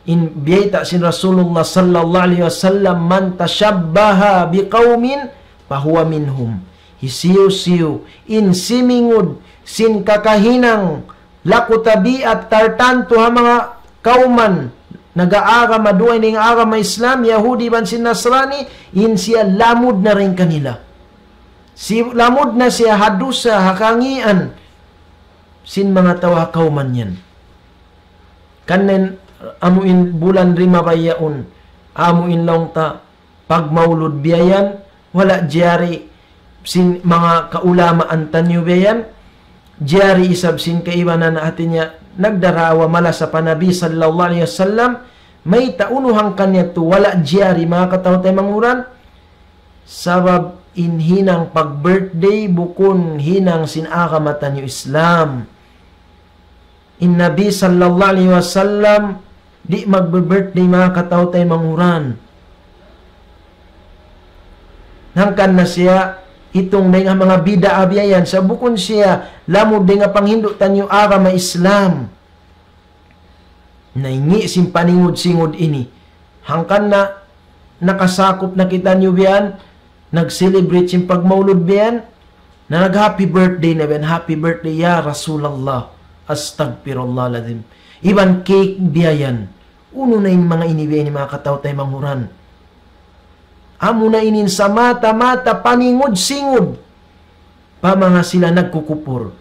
in biyayta sin Rasulullah sallallahu alaihi wasallam man tashabbaha biqaumin fahuwa minhum. Hisiyo-siyo in simingod sin kakahinang lakutabiat tartanto ha mga kauman nag-aagama, duway ng agama Islam, Yahudi man sin Nasrani, in siya lamod na rin kanila. Si lamod na siya hadusa, hakangian, sin mga tawakaw man yan. Kanen, amuin bulan rima bayaon, amuin lang ta, pagmaulod biyayan, wala jari, sin mga kaulamaan tanyo biyayan, jari isab sin kaibanan na atin niya, nagdarawa mala sa panabi sallallahu alaihi wasallam may taunuhang kanya to wala jari mga kataw tayo manguran sabab in hinang pag-birthday bukon hinang sinakamatan yung Islam in Nabi sallallahu alaihi wasallam di mag-birthday mga kataw tayo manguran hangkan na siya itong may mga bida abiyayan sa bukon siya lamod din nga panghindo tanyo agama Islam naingi sin paningod-singod ini hangkan na nakasakop na kita nyo biyan nag-celebrate sin pagmaulod biyan na nag-happy birthday na biyan happy birthday ya Rasulullah astagfirullah lazim iban cake biyayan uno na yung mga inibiyan ni mga kataw tayo manghuran amo na inin sa mata-mata paningod-singod pa mga sila nagkukupor.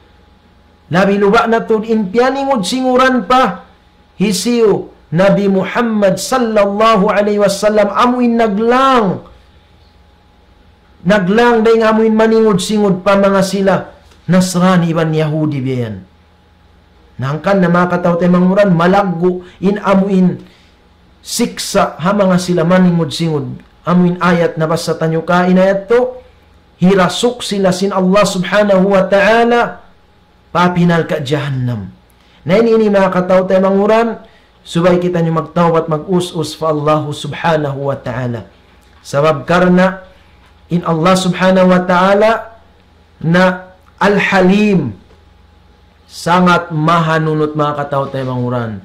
Labi luba na to in pianingod-singuran pa hisiyo Nabi Muhammad sallallahu alaihi wasallam amuin naglang day nga amuin maningod-singod pa mga sila Nasrani ban Yahudi biyan. Nangkan na mga kataw tayo manguran malaggo in amuin siksa ha mga sila maningod-singod. Amuin ayat na basa tanyo ka inayat to hirasok sila sin Allah subhanahu wa ta'ala papinal ka jahannam. Na ini mga kataw tayo manguran subay kita nyo magtawat mag-us-us fa Allah subhanahu wa ta'ala. Sabab karna in Allah subhanahu wa ta'ala na Al-Halim sangat mahanunot mga kataw tayo manguran.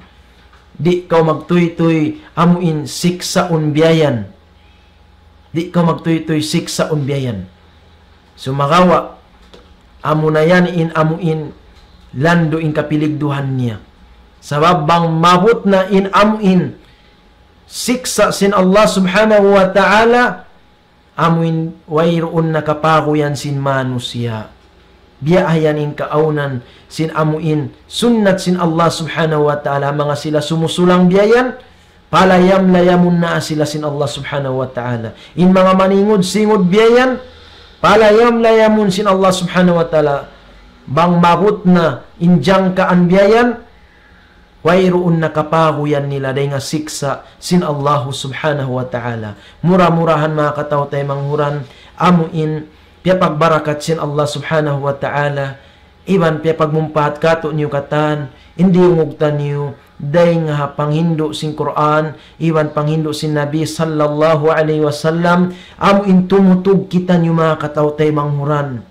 Di ka magtuy-tuy amuin siksa unbiyayan. Di ka magtuy-tuy siksa unbiyayan. Sumagawa amo na yan in amuin lando in kapiligduhan niya. Sabab bang mabut na in amuin siksa sin Allah subhanahu wa ta'ala amuin wayroon na kapakuyan sin manusia. Biyahayan in kaaunan sin amuin sunnat sin Allah subhanahu wa ta'ala mga sila sumusulang biyayan palayam-layamun na sila sin Allah subhanahu wa ta'ala. In mga maningod-singod biyayan palayam-layamun sin Allah subhanahu wa ta'ala. Bang mabut na injang kaan biyayan wayroon na kapakuyan nila day nga siksa sin Allah subhanahu wa ta'ala. Mura-murahan mga kataw tayo manghuran amuin piya pagbarakat sin Allah subhanahu wa ta'ala iban piya pagmumpahat kato niyo katan hindi umugtan niyo day nga panghindo sin Quran iban panghindo sin Nabi sallallahu alaihi wasallam amuin tumutug kita niyo mga kataw tayo manghuran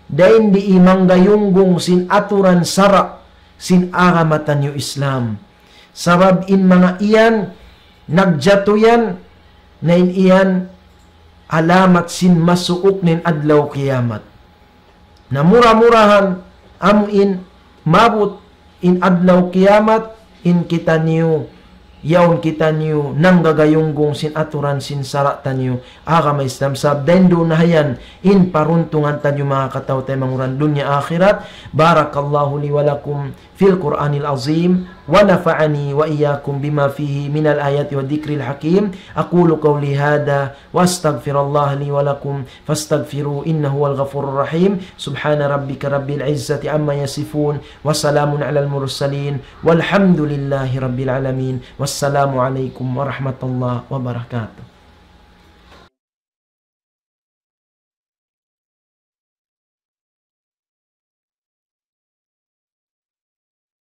day hindi imang gayunggong sin aturan sara sin aramatan niyo Islam. Sabab in mga iyan nagjatuyan na in iyan alamat sin masuok nin adlaw kiyamat. Na mura-murahan amuin mabut in adlaw kiyamat in kita niyo yaon kita niyo nang gagayunggong sin aturan sin saratan niyo agama Islam sab dendo na hayan in paruntungan tanyo mga kataw tayo manguran dunya akhirat. Barakallahu li wa lakum fil Qur'anil azim wa nafa'ani wa iyyakum bima fihi minal ayati wa dhikril hakim. Aqulu qawli hadha wa astaghfirullah li wa lakum fastaghfiru innahu wal ghafurur rahim. Subhana rabbika rabbil izzati amma yasifun wa salamun alal mursalin walhamdulillahi rabbil alamin. Wassalamu alaikum warahmatullahi wabarakatuh.